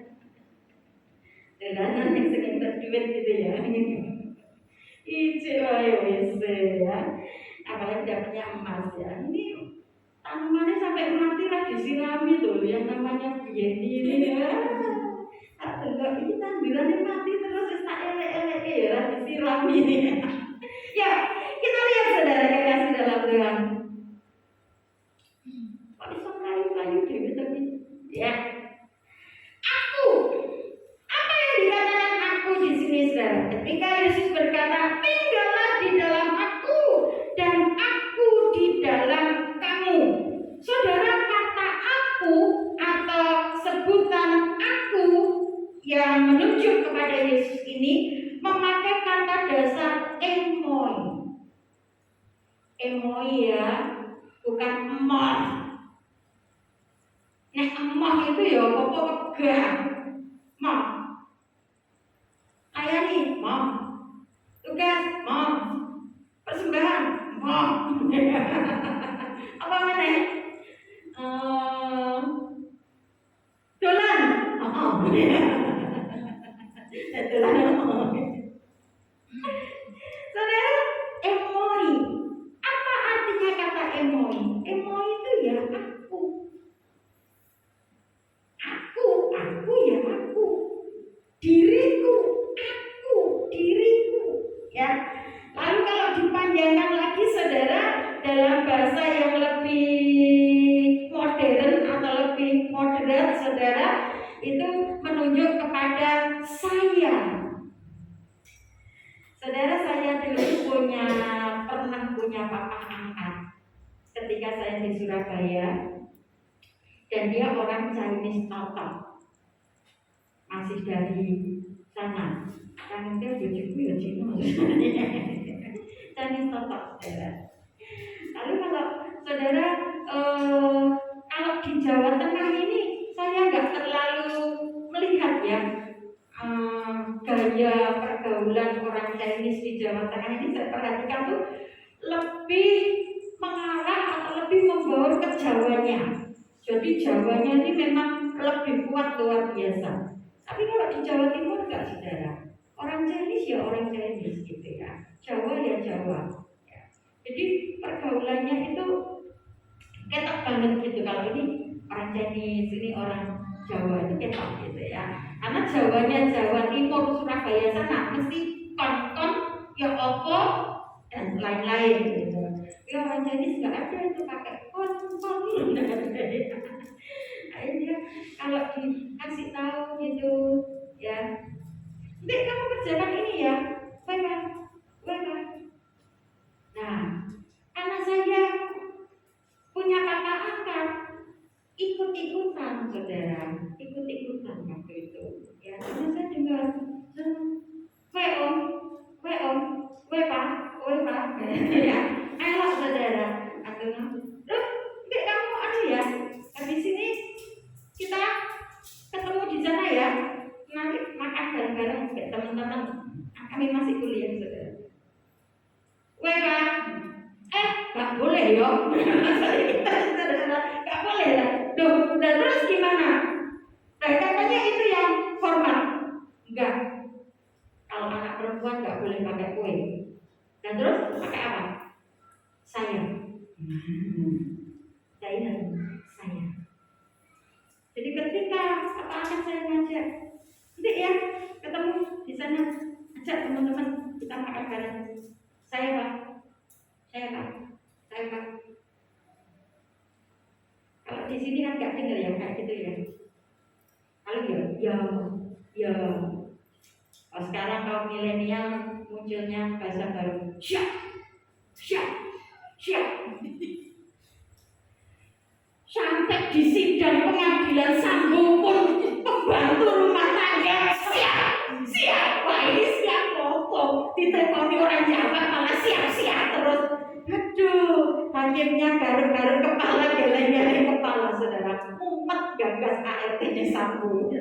Dolanan yang sering terduit gitu ya. Ijo ayo wis ya. Apalagi dapatnya emas ya. Ini tanamannya sampai mati lah disirami loh, yang namanya biyen ini ya. Tak delok iki tandurannya mati terus tak elek-elek ya disirami. Ya, kita lihat saudara kekasih dalam Tuhan. Kok iso kayu-kayu dhewe tapi ya. Aku. Apa yang dikatakan aku di sini saudara? Ketika Yesus berkata, "Tinggallah di dalam aku dan aku di dalam kamu." Saudara, kata aku atau sebutan aku yang menunjuk kepada Yesus ini memakai kata dasar emoi. Emoi ya, bukan emoh. Nah, emoh itu ya apa wegah. Emoh. Layani, emoh. Tugas, emoh. Persembahan, emoh. Apa mana? Dolan, saudara, emoi. Apa artinya kata emoi? Emoi itu ya aku. Aku ya aku. Diriku, diriku. Ya. Lalu kalau dipanjangkan lagi saudara, dalam bahasa yang lebih Surabaya, dan dia orang Chinese total, masih dari sana. Kan dia bujuku ya Cina, Chinese total, saudara. Lalu kalau saudara kalau di Jawa Tengah ini saya nggak terlalu melihat ya gaya pergaulan orang Chinese di Jawa Tengah ini. Saya perhatikan tuh lebih mengarah atau lebih membaur ke Jawanya. Jadi Jawanya ini memang lebih kuat luar biasa. Tapi kalau di Jawa Timur enggak, saudara. Orang Chinese ya orang Chinese gitu ya. Jawa ya Jawa. Ya. Jadi pergaulannya itu ketok banget gitu. Kalau ini orang Chinese, ini orang Jawa, itu ketok gitu ya. Karena Jawanya Jawa Timur, Surabaya sana mesti kon-kon, ya opo, dan lain-lain gitu. Ya orang Chinese nggak ada itu pakai kon-kon. Akhirnya kalau dikasih tahu gitu ya, Dek kamu kerjakan ini ya, baik. Nah, karena saya punya kakak angkat, ikut-ikutan saudara, ikut-ikutan waktu itu. Ya, karena saya juga, we pak, ya, ayo saudara, akhirnya, loh, Dek kamu ada ya, habis ini kita ketemu di sana ya, nanti makan bareng-bareng kayak teman-teman. Kami masih kuliah saudara. Nggak boleh yo. Nggak boleh lah. Loh, dan terus gimana? Nah, katanya itu yang formal. Enggak. Kalau anak perempuan nggak boleh pakai kue. Dan terus pakai apa? Saya. Saya. Jadi ketika apa akan saya ngajak, nanti ya ketemu di sana, ajak teman-teman kita makan bareng. Saya pak. Kalau di sini kan nggak dengar ya kayak gitu ya. Kalau ya. Kalau sekarang kaum milenial munculnya bahasa baru, siap. Sampai di sidang pengadilan Sambo pun pembantu rumah tangga siap. Wah ini siap kok. Ditekoni orang Jawa malah siap terus. Aduh, hakimnya garuk-garuk kepala, geleng-geleng kepala saudara. Mumet gagas ART-nya Sambo.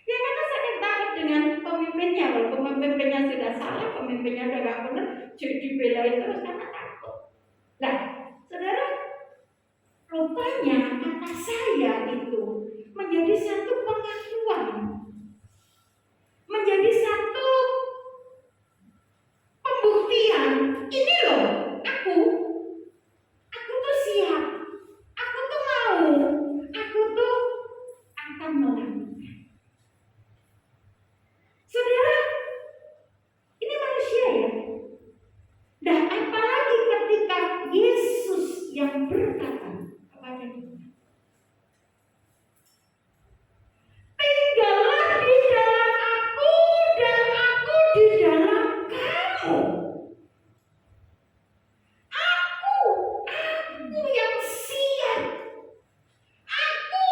Ya karena saya takut dengan pemimpinnya. Walaupun pemimpinnya sudah salah, pemimpinnya sudah gak benar, jadi dibelain terus karena takut. Nah, saudara, rupanya kata saya itu menjadi satu pengakuan, menjadi satu pembuktian. Ini loh, aku tuh siap, aku tuh mau, aku tuh akan melakukan. Saudara, ini manusia ya. Dan apalagi ketika Yesus yang berkata kepada kita, tinggallah di dalam aku dan aku di dalam kamu. Aku yang siap. Aku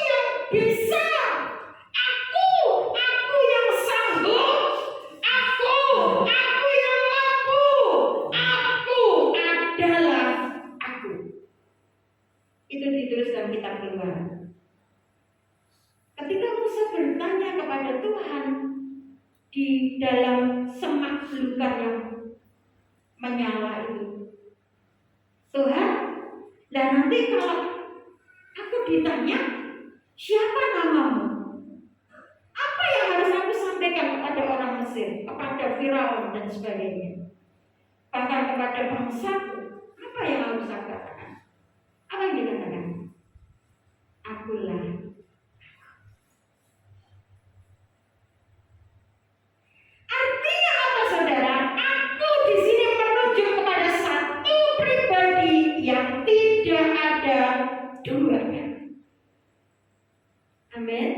yang bisa. Aku yang sanggup. Aku yang mampu. Aku adalah aku. Itu ditulis dalam kitab Keluaran. Ketika Musa bertanya kepada Tuhan di dalam semak belukar yang menyala itu, Tuhan, dan nanti kalau aku ditanya siapa namamu, apa yang harus aku sampaikan kepada orang Mesir, kepada Firaun dan sebagainya, bahkan kepada bangsaku, apa yang harus aku katakan? Apa yang dikatakan? Akulah. Artinya apa saudara? Aku di sini menunjuk kepada satu pribadi yang tidak ada duanya. Amin.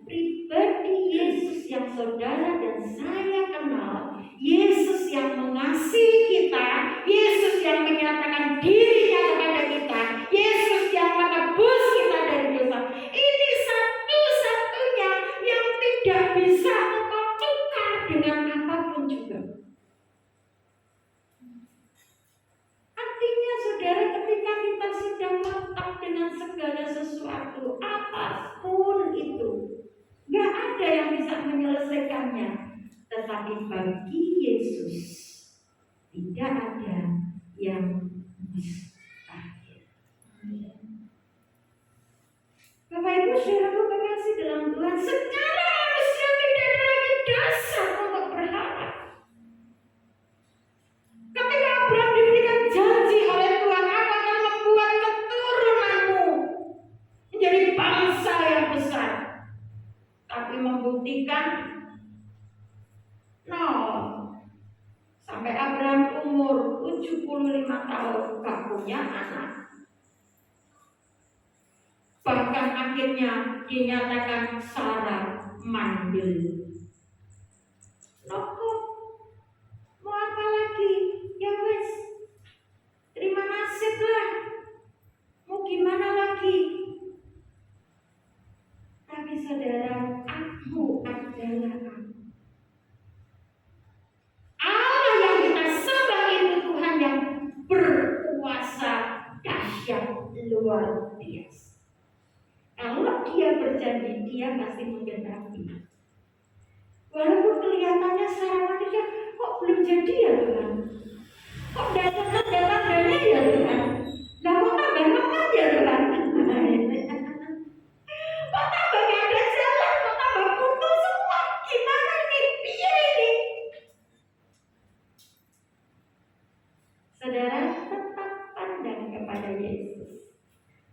Pribadi Yesus yang saudara dan saya kenal Yesus yang mengasihi kita, Yesus yang menyatakan dirinya kepada kita, Yesus yang menebus kita dari dosa. Ini satu-satunya yang tidak bisa engkau tukar dengan apapun juga. Artinya saudara, ketika kita sudah mantap dengan segala sesuatu, apapun itu, gak ada yang bisa menyelesaikannya. Tetapi bagi Yesus tidak ada yang mustahil. Bapak Ibu saudaraku kekasih dalam Tuhan, secara manusia tidak ada lagi dasar untuk berharap. Ketika Abraham diberikan janji oleh Tuhan, aku akan membuat keturunanmu menjadi bangsa yang besar, tapi membuktikan sampai Abraham umur 75 tahun gak punya anak. Bahkan akhirnya dinyatakan Sarah mandul. Loh, mau apa lagi? Ya wes, terima nasib lah. Mau gimana lagi? Tapi saudara, aku adalah aku. Allah yang kita sembah itu Tuhan yang berkuasa dahsyat luar biasa. Kalau dia berjanji, dia pasti menggenapi. Walaupun kelihatannya secara manusia, kok belum jadi ya Tuhan? Kok datang-datangnya ya Tuhan? Lah kok tambah lemah ya Tuhan? Kok tambah gak ada jalan? Kok tambah putus semua? Gimana ini? Piye ini? Saudara, tetap pandang kepada Yesus.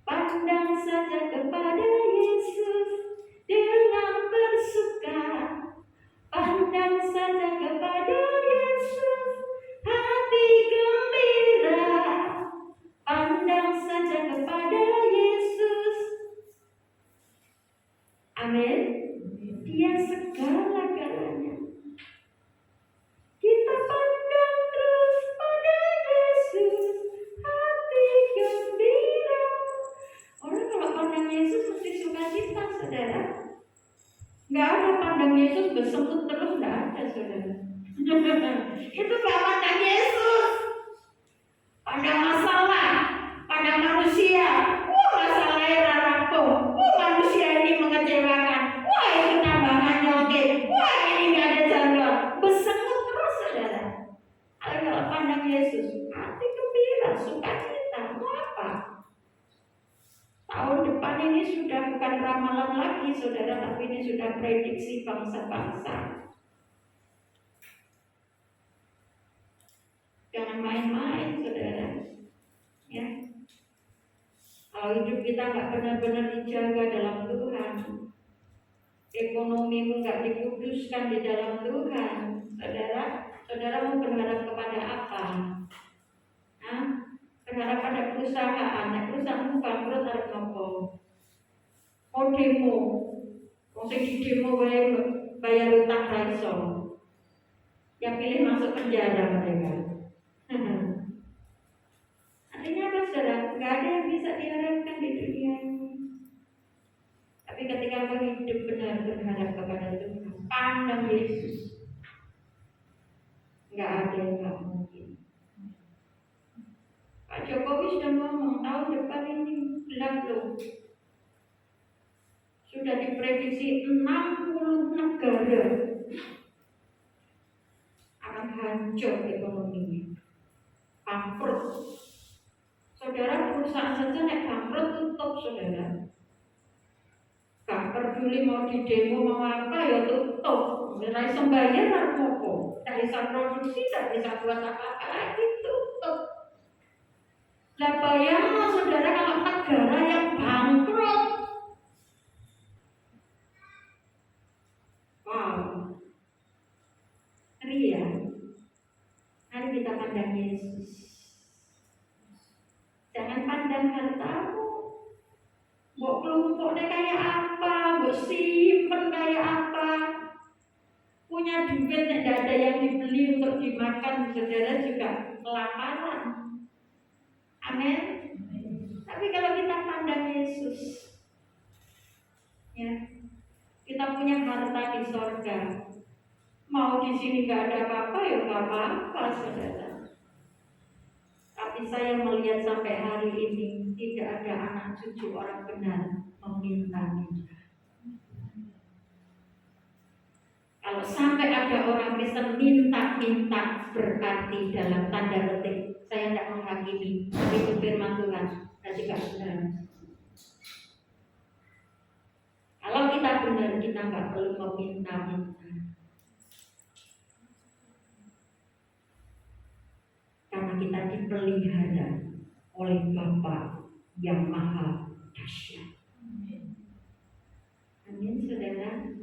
Pandang saja kepada Yesus dengan bersuka. Pandang saja kepada Yesus, hati gembira. Pandang saja kepada Yesus. Amin. Dia segala-galanya. Kita pandang terus pada Yesus, hati gembira. Orang kalau pandang Yesus mesti sukacita, saudara. Nggak ada pandang Yesus bersemut terus, nggak ada, saudara. Itu nggak pandang Yesus. Pandang masalah, pandang manusia. Masalahnya rampung. Manusia ini mengecewakan. Itu tambahannya oke. Ini nggak ada jalan. Bersemut terus, saudara. Kalau pandang Yesus, hati gembira, sukacita. Mau apa? Tahun depan ini sudah bukan ramalan lagi, saudara, tapi ini sudah prediksi bangsa-bangsa. Jangan main-main, saudara. Ya. Kalau hidup kita nggak benar-benar dijaga dalam Tuhan, ekonomimu nggak dikuduskan di dalam Tuhan, saudara mau berharap kepada apa? Berharap pada perusahaan, perusahaanmu bangkrut harus nopo. Mau demo, mesti di demo bayar utang raiso. Yang pilih masuk penjara mereka. Artinya apa, saudara? Nggak ada yang bisa diharapkan di dunia ini. Tapi ketika kau hidup benar berharap kepada Tuhan, pandang Yesus, nggak ada yang nggak mungkin. Pak Jokowi sudah ngomong tahun depan ini gelap loh. Sudah diprediksi 60 negara akan hancur ekonominya, bangkrut. Saudara, perusahaan saja naik bangkrut tutup, saudara. Gak peduli mau di demo mau apa ya tutup. Mulai sembayar apa-apa, tak bisa produksi, tak bisa buat apa-apa lagi, tutup. Lah bayangkan saudara kalau negara yang bangkrut. Wow. Ngeri ya. Mari kita pandang Yesus. Jangan pandang hartamu. Mbok kelompoknya kayak apa, mbok simpen kayak apa. punya duit tidak ada yang dibeli untuk dimakan, saudara juga kelaparan. Amin. Tapi kalau kita pandang Yesus, ya, kita punya harta di sorga. Mau di sini nggak ada apa-apa ya nggak apa-apa, saudara. Tapi saya melihat sampai hari ini tidak ada anak cucu orang benar meminta-minta. Kalau sampai ada orang Kristen minta-minta, berarti dalam tanda petik, saya tidak menghakimi, tapi itu firman Tuhan dan juga benar. Kalau kita benar, kita nggak perlu meminta-minta, karena kita dipelihara oleh Bapa yang Maha Dahsyat. Amin, saudara.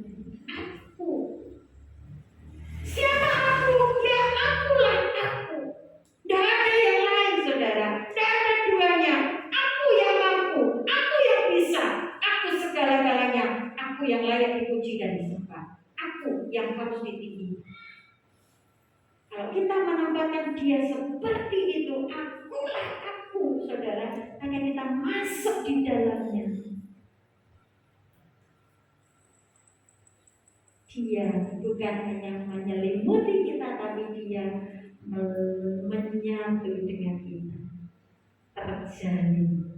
Siapa aku? Ya akulah aku. Tidak ada yang lain, saudara. Tidak ada duanya. Aku yang mampu. Aku yang bisa. Aku segala-galanya. Aku yang layak dipuji dan disembah. Aku yang harus ditinggi. Kalau kita menempatkan dia seperti itu, akulah aku, saudara. Hanya kita masuk di dalamnya. Dia bukan hanya menyelimuti kita, tapi dia menyatu dengan kita, terjalin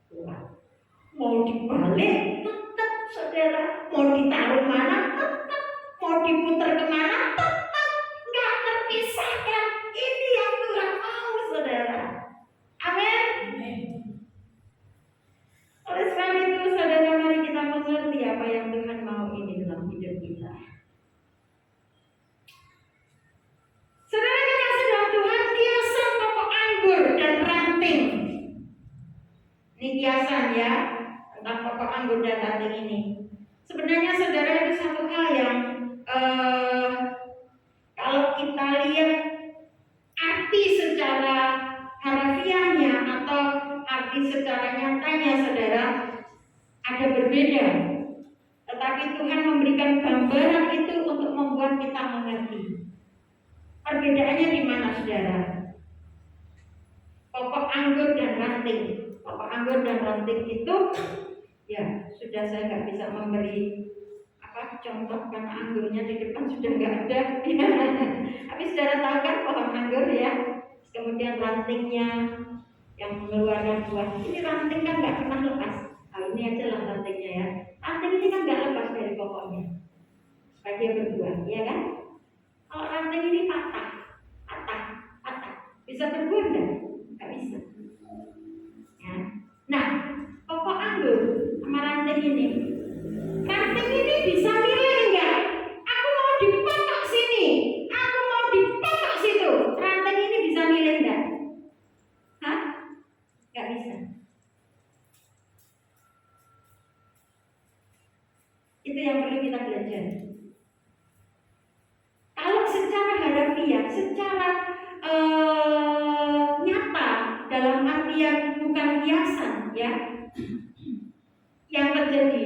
kuat. Mau dibalik tetap, saudara. Mau ditaruh mana tetap. Mau diputar kemana tetap. Nggak terpisahkan. Ini yang Tuhan mau, saudara. Amin. Oleh sebab itu, saudara, mari kita mengerti apa yang Tuhan mau ini dalam hidup kita. Saudara kekasih dalam Tuhan, kiasan pokok anggur dan ranting. Ini kiasan ya, tentang pokok anggur dan ranting ini. Sebenarnya saudara itu satu hal yang kalau kita lihat arti secara harafiahnya atau arti secara nyatanya, saudara, ada berbeda. Tetapi Tuhan memberikan gambaran itu untuk membuat kita mengerti. Perbedaannya di mana, saudara? Pokok anggur dan ranting. Pokok anggur dan ranting itu, ya sudah saya nggak bisa memberi contoh karena anggurnya di depan sudah nggak ada. Tapi saudara tahu kan pohon anggur ya. Kemudian rantingnya yang mengeluarkan buah. Ini ranting kan nggak pernah lepas. Nah, ini aja lah rantingnya ya. Ranting ini kan nggak lepas dari pokoknya. Supaya dia berbuah, ya kan? Kalau ranting ini patah. Bisa berbuah enggak? Nggak bisa. Ya. Nah, pokok anggur sama ranting ini. Ranting ini bisa milih enggak? Aku mau dipotong sini. Aku mau dipotong situ. Ranting ini bisa milih enggak? Hah? Nggak bisa. Itu yang perlu kita belajar. Kalau secara harafiah, secara nyata dalam artian bukan hiasan ya, yang terjadi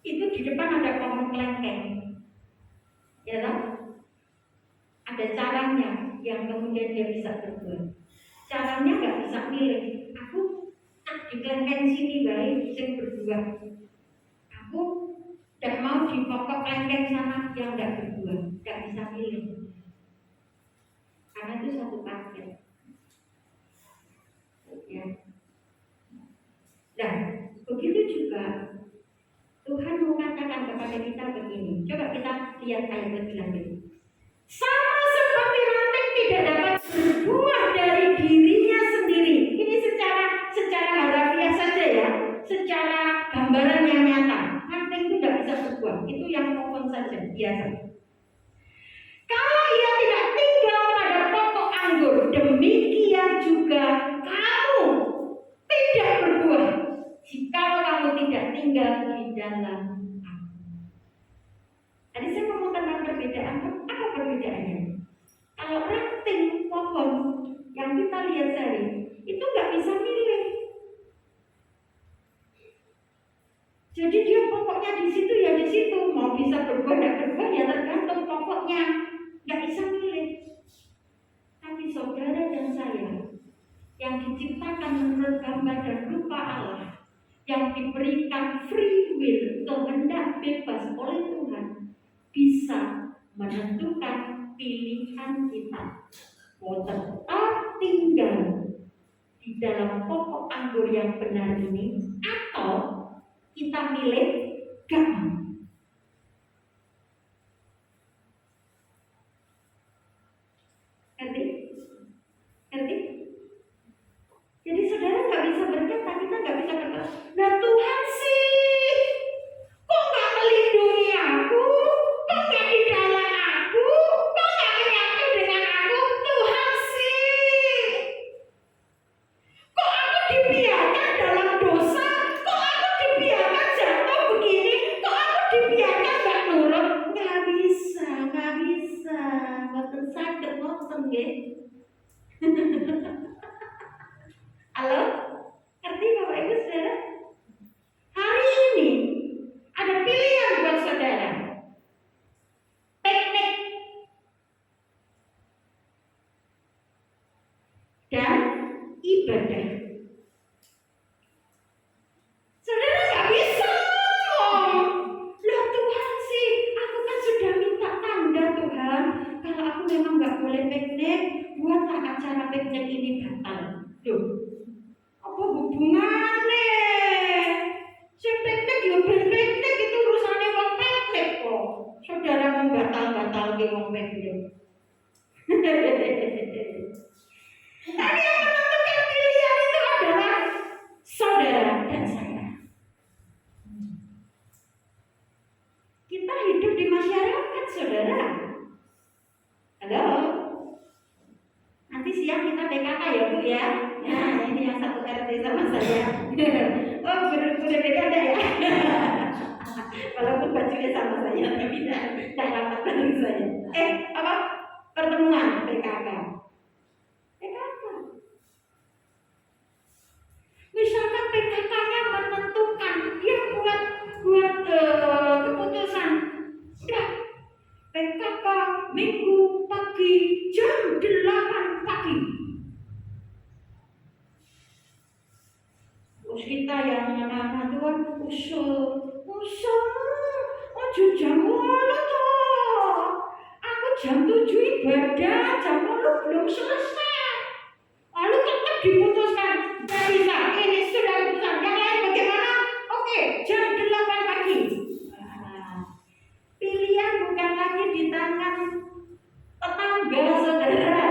itu di depan ada pohon kelengkeng, ya kan? Ada caranya yang kemudian dia bisa berbuah. Caranya nggak bisa milih. Aku di kelengkeng sini baik, sing berbuah. Aku tidak mau di pokok kelengkeng sana yang nggak berbuah, nggak bisa milih. Karena itu satu paket. Ya. Dan begitu juga Tuhan mau katakan kepada kita begini. Coba kita lihat ayat lebih lanjut. Sama seperti ranting tidak dapat berbuah dari dirinya sendiri. Ini secara harafiah saja ya, secara gambaran yang nyata. Ranting itu tidak bisa berbuah. Itu yang pohon saja biasa. Kalau ia tidak tinggal pada pokok anggur, demikian juga kamu tidak berbuah jika kamu tidak tinggal di dalam aku. Tadi saya ngomong tentang perbedaan. Apa perbedaannya? Kalau ranting pohon yang kita lihat tadi itu nggak bisa milih. Jadi dia pokoknya di situ ya di situ. Mau bisa berbuah tidak berbuah ya tergantung saya yang diciptakan menurut gambar dan rupa Allah, yang diberikan free will, kehendak bebas oleh Tuhan, bisa menentukan pilihan kita. Mau tetap tinggal di dalam pokok anggur yang benar ini, atau kita milih gak mau. Ngerti? Jadi saudara nggak bisa berkata, kita nggak bisa berkata, nah Tuhan sih, kok nggak melindungi aku, kok nggak di dalam aku, kok nggak menyatu dengan aku, Tuhan sih, kok aku dibiarkan dalam dosa, kok aku dibiarkan jatuh begini, kok aku dibiarkan nggak nurut, nggak bisa, boten sakit, boten nggih. Halo? Ngerti Bapak Ibu Saudara? Hari ini ada pilihan buat saudara. Teknik dan ibadah. Saudara nggak bisa ngomong, loh Tuhan sih, aku kan sudah minta tanda Tuhan. Kalau aku memang nggak boleh piknik, buatlah acara piknik ini batal. Loh, apa hubungannya? Sing piknik ya ben piknik, itu urusannya wong piknik kok. Saudara mau batal-batal ke wong piknik. Tapi yang menentukan pilihan itu adalah saudara dan saya. Kita hidup di masyarakat, saudara. Halo? Nanti siang kita PKK ya Bu ya. Nah ini yang satu RT sama saya. Oh bener-bener PKK ya. Walaupun bajunya sama saya tapi tidak rapat dengan saya. Apa? Pertemuan PKK. PKK. Misalkan PKK-nya menentukan dia buat keputusan. Udah PKK Minggu pagi jam 8 pagi. Terus kita yang anak-anak Tuhan usul, ojo jam 8 toh. Aku jam 7 ibadah, jam 8 belum selesai. Lalu tetap diputuskan, nggak bisa, ini sudah keputusan. Yang lain bagaimana? Oke, jam 8 pagi. Pilihan bukan lagi di tangan tetangga saudara,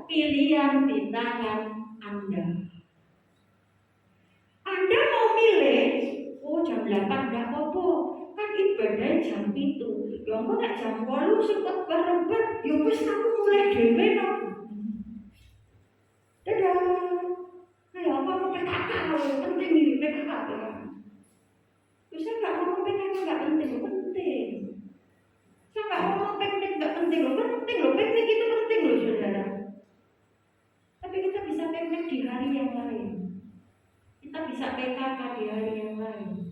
pilihan di tangan Anda. Anda mau milih, oh jam 8 enggak apa-apa, kan ibadah jam 7. Ya engko nek jam 8 sempat bareng-bareng, ya wis aku mulai dhewe no. Dadah. Ayo apa mau PKK, penting ini PKK ya. Bisa enggak ngomong PKK enggak penting, penting. Saya nggak ngomong piknik nggak penting loh, piknik itu penting loh saudara. Tapi kita bisa piknik di hari yang lain, kita bisa PKK di hari yang lain,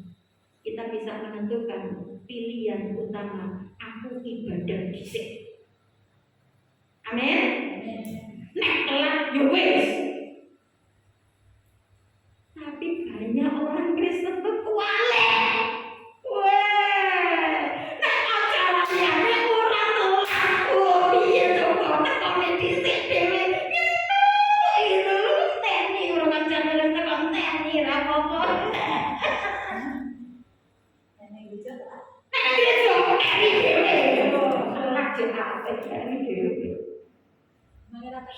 kita bisa menentukan pilihan utama. Aku ibadah dhisik. Amin. Nek telat yo wis. Tapi banyak orang Kristen tuh kualik.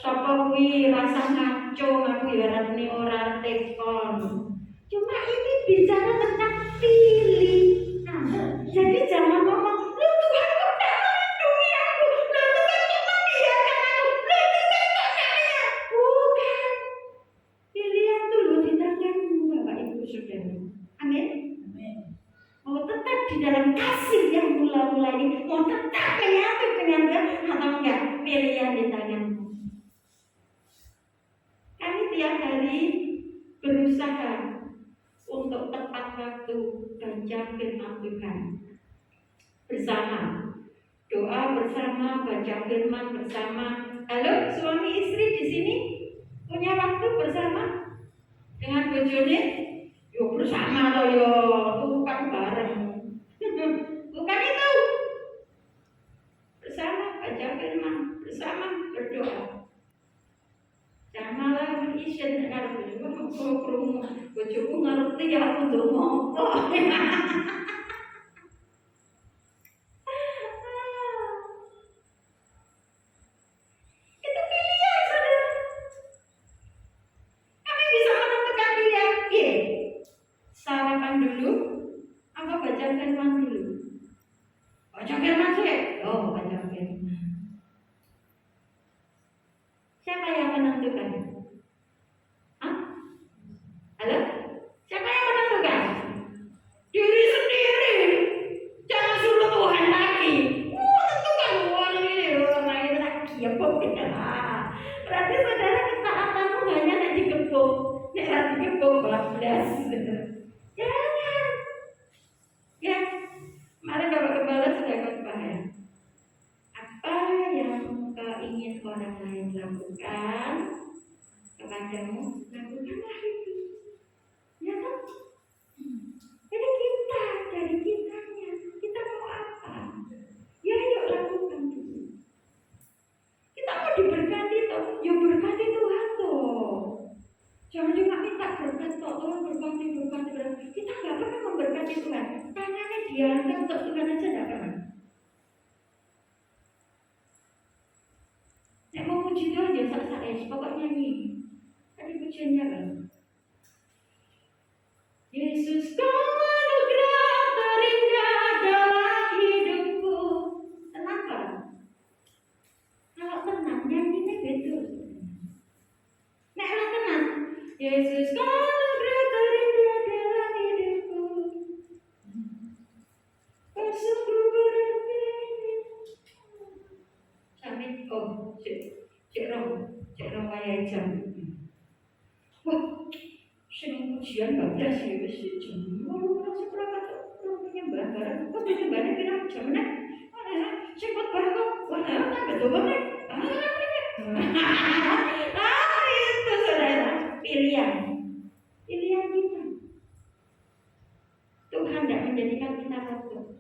Sapa kuwi rasa ngaco aku ya rene ora tekon. Cuma ini bicara tentang pilihan. Jadi jangan ngomong, lu Tuhan kok tak melindungi aku, lu Tuhan kok membiarkan aku, lu Tuhan kok saya. Bukan. Pilihan itu lu di tanganmu Bapak Ibu Saudara. Amin. Mau tetap di dalam kasih yang mula-mula ini, mau tetap menyatu dengan Tuhan atau enggak, pilihan di tanganmu. Kami tiap hari berusaha untuk tepat waktu baca firman Tuhan bersama, doa bersama, baca firman bersama. Halo suami istri di sini, bojone yo bersama to yo, bukan bareng. Bukan itu. Bersama baca firman, bersama berdoa. Jangan malah isin karo bojoku, bojoku ngerti aku ndonga apa. Itu pilihan, saudara. Kami bisa menentukan pilihan. Sarapan dulu, apa baca firman dulu? Baca firman sih. Oh, baca firman. Siapa yang menentukan? Hah? Halo? Siapa yang menentukan? Diri sendiri. Jangan suruh Tuhan lagi. Tentukan Tuhan ini orang lain lagi ya berarti saudara ketaatanmu hanya nak digepuk. Nek ra digepuk bablas. Jangan. Ya, mari Bapak Gembala sudah khotbah. Apa yang kau ingin orang lain lakukan kepadamu, lakukanlah itu. Ya kan? Jadi kita, dari kitanya, kita mau apa? Ya yuk lakukan dulu. Kita mau diberkati toh, ya berkati Tuhan toh. Jangan cuma minta berkat toh, Tuhan berkati. Kita nggak pernah memberkati Tuhan. Tangannya diangkat untuk Tuhan aja nggak pernah. Nek mau puji Tuhan ya sak-sak pokoknya nyanyi. Tadi pujiannya kan. Yesus kau anugerah terindah dalam hidupku. Kenapa? Kalau tenang nyanyinya betul. Nek lah tenang. Yesus kau anugerah terindah dalam hidupku. Bersungguh berarti. Sampai cek rong wayah jam. Wah, seneng ujian bablas ya wis jam. Mau seberapa tuh penyembah barang. Kok penyembahnya bilang jam mana? Cepet barang kok. Wah, tak betul banget. Itu saudara, pilihan kita. Tuhan tidak menjadikan kita takut.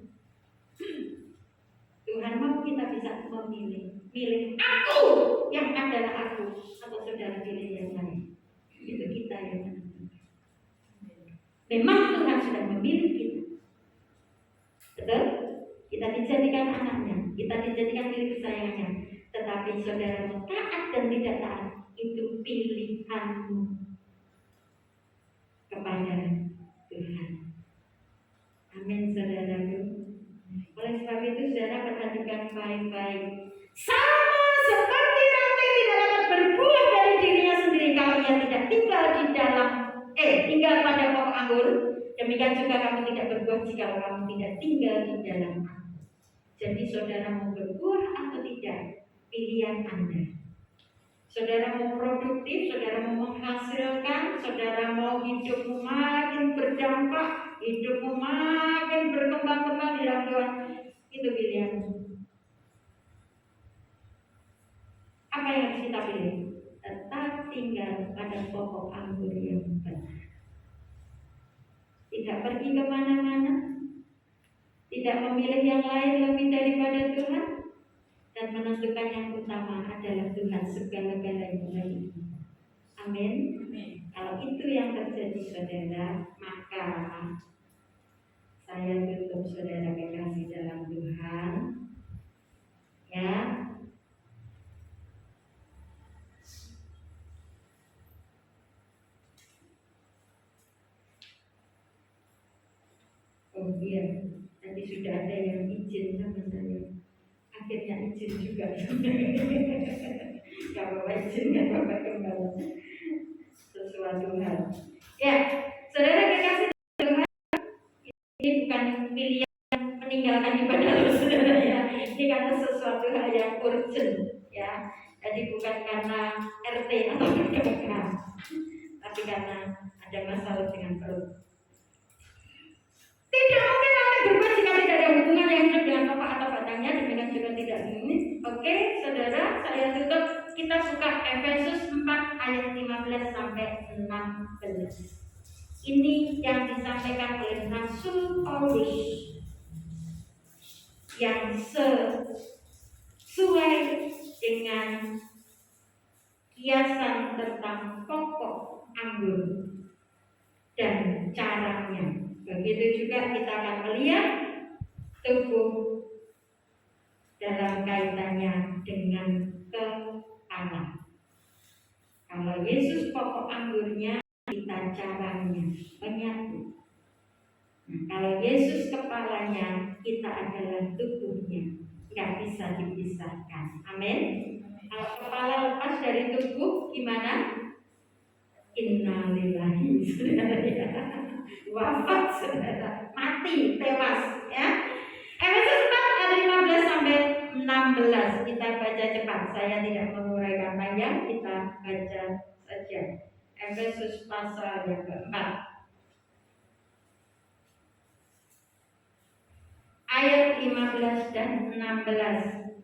Tuhan mau kita bisa memilih. Pilih aku yang adalah aku, atau saudara pilih yang lain. Itu kita yang menentukan. Memang Tuhan sudah memilih kita. Betul? Kita dijadikan anaknya, kita dijadikan milik kesayangannya. Tetapi saudara mau taat dan tidak taat, itu pilihanmu kepada Tuhan. Amin, saudaraku. Oleh sebab itu saudara perhatikan baik-baik. Sama seperti rantai tidak dapat berbuah dari dirinya sendiri kalau ia tidak tinggal di dalam tinggal pada pokok anggur, demikian juga kamu tidak berbuah jika kamu tidak tinggal di dalam aku. Jadi saudara mau berbuah atau tidak, pilihan Anda. Saudara mau produktif, saudara mau menghasilkan, saudara mau hidupmu makin berdampak, hidupmu makin berkembang-kembang di dalam Tuhan, itu pilihanmu. Apa yang harus kita pilih? Tetap tinggal pada pokok anggur yang benar. Tidak pergi kemana-mana, tidak memilih yang lain lebih daripada Tuhan, dan menentukan yang utama adalah Tuhan segala-galanya bagi kita. Amin. Kalau itu yang terjadi saudara, maka saya tutup saudara kekasih dalam Tuhan. Ya. Oh iya, tadi sudah ada yang izin sama saya. Akhirnya izin juga. Gak apa-apa izin kan Bapak Gembala. Sesuatu hal. Ya, saudara kekasih Tuhan, ini bukan pilihan meninggalkan ibadah saudara ya. Ini karena sesuatu hal yang urgent ya. Jadi bukan karena RT atau PKK, tapi karena ada masalah dengan perut. Tidak mungkin kami berbuat jika tidak ada hubungan yang hidup dengan bapak atau batangnya, demikian juga tidak ini. Oke, saudara, saya tutup. Kita buka Efesus 4 ayat 15 sampai 16. Ini yang disampaikan oleh Rasul Paulus yang sesuai dengan kiasan tentang pokok anggur dan caranya. Begitu juga kita akan melihat tubuh dalam kaitannya dengan kepala. Kalau Yesus pokok anggurnya, kita caranya menyatu. Nah, kalau Yesus kepalanya, kita adalah tubuhnya, nggak bisa dipisahkan. Amin. Kalau kepala lepas dari tubuh, gimana? Innalillahi, saudara ya. Wafat, saudara, mati, tewas, ya. Efesus 4 ayat 15 sampai 16 kita baca cepat. Saya tidak menguraikan panjang, kita baca saja. Efesus pasal yang keempat, ayat 15 dan 16.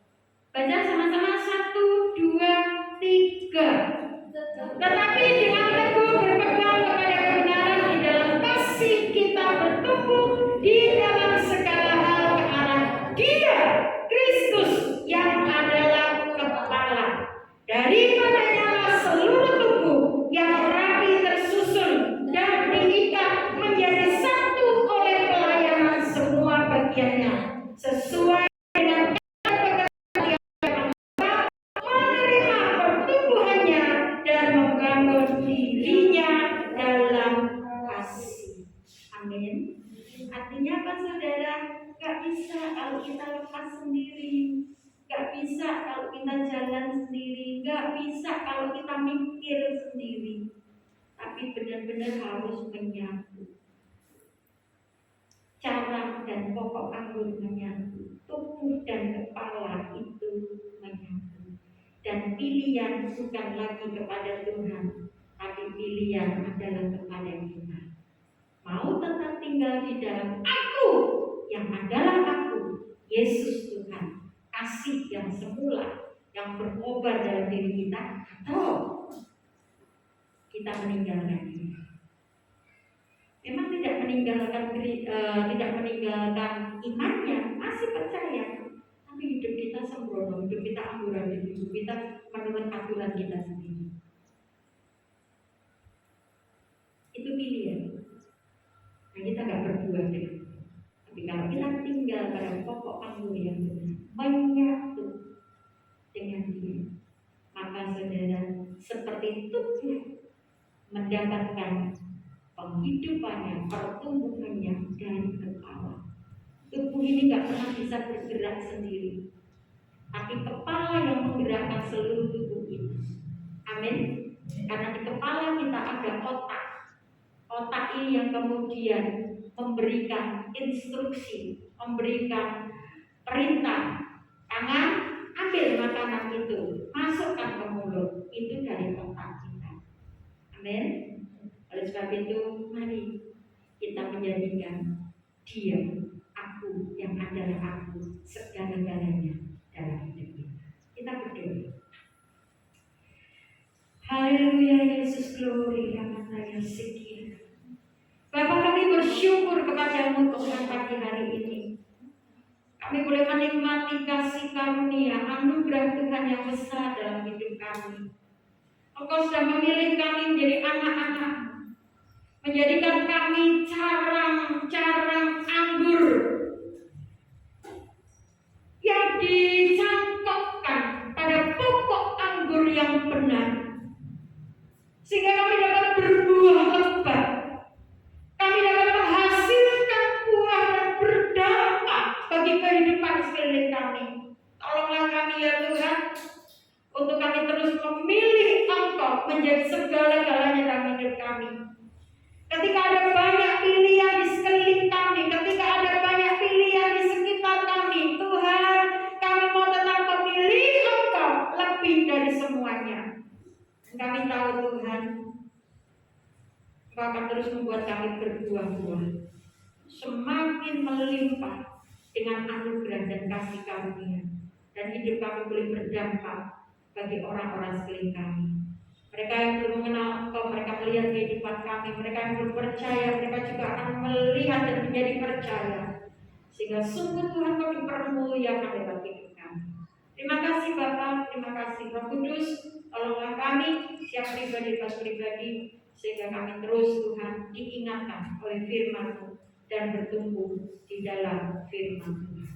Baca sama-sama, 1, 2, 3. Tetapi dengan teguh berpegang kepada kebenaran di dalam kasih, kita bertumbuh di dalam segala hal ke arah Dia, Kristus, yang adalah kepala. Daripadanya seluruh tubuh yang rapi tersusun dan diikat menjadi satu oleh pelayanan semua bagiannya, sesuai dengan menerima pertumbuhannya dan membangun dirinya dalam kasih. Amin. Artinya apa, saudara? Gak bisa kalau kita lepas sendiri, gak bisa kalau kita jalan sendiri, gak bisa kalau kita mikir sendiri, tapi benar-benar harus menyatu. Cara dan pokok anggur menyatu, tubuh dan kepala itu menyatu. Dan pilihan bukan lagi kepada Tuhan, tapi pilihan adalah kepada kita. Mau tetap tinggal di dalam aku, yang adalah aku, Yesus Tuhan, kasih yang semula, yang berkobar dalam diri kita, atau kita meninggalkan Dia. Memang tidak meninggalkan imannya, masih percaya, tapi hidup kita sembrono, hidup kita amburadul, hidup kita menurut aturan kita sendiri. Itu pilihan. Nah, kita nggak berbuat deh. Tapi kalau kita tinggal pada pokok anggur yang benar, menyatu dengan Dia, maka saudara seperti tubuh mendapatkan penghidupannya, pertumbuhannya dari kepala. Tubuh ini nggak pernah bisa bergerak sendiri, tapi kepala yang menggerakkan seluruh tubuh itu. Amin. Karena di kepala kita ada otak. Otak ini yang kemudian memberikan instruksi, memberikan perintah. Tangan, ambil makanan itu, masukkan ke mulut. Itu dari otak kita. Amin. Oleh sebab itu, mari kita menjadikan Dia, aku, yang adalah aku, segala-galanya dalam hidup kita. Kita berdoa. Haleluya, Yesus, glory, amataya sekian. Bapa, kami bersyukur kepadamu Tuhan pagi hari ini. Kami boleh menikmati kasih karunia, anugerah Tuhan yang besar dalam hidup kami. Engkau sudah memilih kami menjadi anak-anak, menjadikan kami carang-carang anggur yang dicangkokkan pada pokok anggur yang benar, sehingga kami dapat berbuah lebat, kami dapat menghasilkan buah dan berdampak bagi kehidupan sekeliling kami. Tolonglah kami ya Tuhan, untuk kami terus memilih Engkau menjadi segala-galanya dalam hidup kami. Ketika ada banyak pilihan di sekeliling kami, ketika ada banyak pilihan di sekitar kami, Tuhan, kami mau tetap memilih Engkau lebih dari semuanya. Kami tahu Tuhan, Engkau akan terus membuat kami berbuah-buah, semakin melimpah dengan anugerah dan kasih karunia, dan hidup kami boleh berdampak bagi orang-orang sekeliling kami. Mereka yang belum mengenal Engkau, mereka melihat kehidupan kami. Mereka yang belum percaya, mereka juga akan melihat dan menjadi percaya. Sehingga sungguh Tuhan Kau dipermuliakan dalam hidup kami. Terima kasih Bapa, terima kasih Roh Kudus. Tolonglah kami, siap pribadi pas pribadi, sehingga kami terus Tuhan diingatkan oleh firman-Mu dan bertumbuh di dalam firman Tuhan.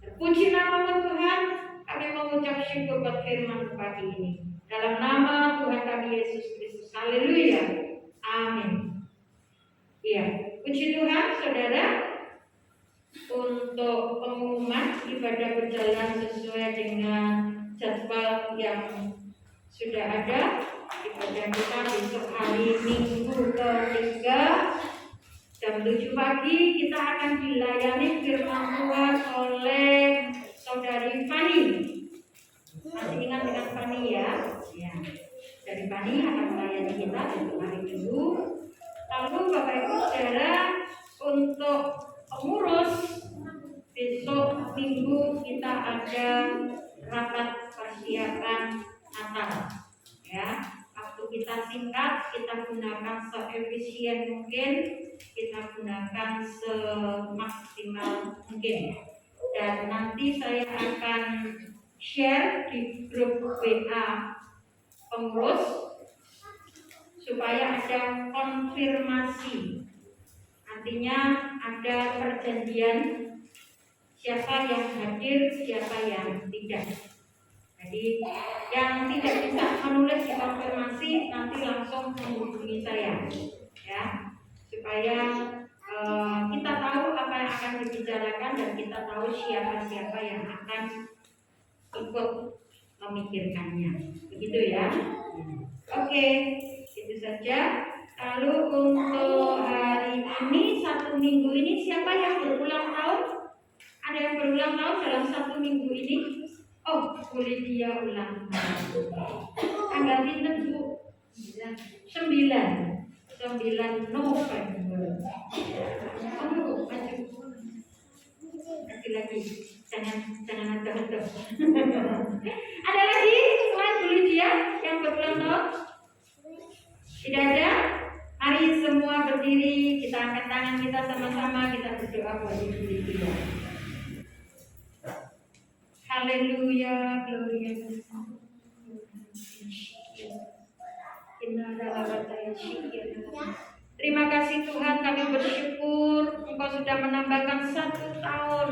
Terpuji nama-Mu Tuhan, kami mengucap syukur buat firman pagi ini. Dalam nama Tuhan kami Yesus Kristus. Haleluya. Amin. Ya, puji Tuhan, saudara. Untuk pengumuman ibadah berjalan sesuai dengan jadwal yang sudah ada. Ibadah kita besok hari Minggu ke-3 jam 7 pagi kita akan dilayani firman Tuhan oleh Saudari Fani. Masih ingat dengan Fani ya? Ya. Dari Fani akan melayani kita besok hari Minggu. Lalu Bapak Ibu Saudara, untuk pengurus besok Minggu kita ada rapat persiapan Natal. Ya, waktu kita singkat, kita gunakan seefisien mungkin, kita gunakan semaksimal mungkin. Dan nanti saya akan share di grup WA pengurus supaya ada konfirmasi. Artinya ada perjanjian siapa yang hadir, siapa yang tidak. Jadi yang tidak bisa menulis di konfirmasi nanti langsung menghubungi saya, ya, supaya kita tahu apa yang akan dibicarakan dan kita tahu siapa-siapa yang akan ikut memikirkannya. Begitu ya. Oke, itu saja. Lalu untuk hari ini, 1 minggu ini, siapa yang berulang tahun? Ada yang berulang tahun dalam 1 minggu ini? Oh, boleh dia ulang tahun. Tanggal pinten Bu? 9 November. Oh, maju. Lagi, jangan ada. Ada lagi selain Bu Lydia yang berulang tahun? Tidak ada? Mari semua berdiri, kita angkat tangan kita sama-sama, kita berdoa buat Ibu Lydia. Haleluya, gloria. Terima kasih Tuhan, kami bersyukur Engkau sudah menambahkan 1 tahun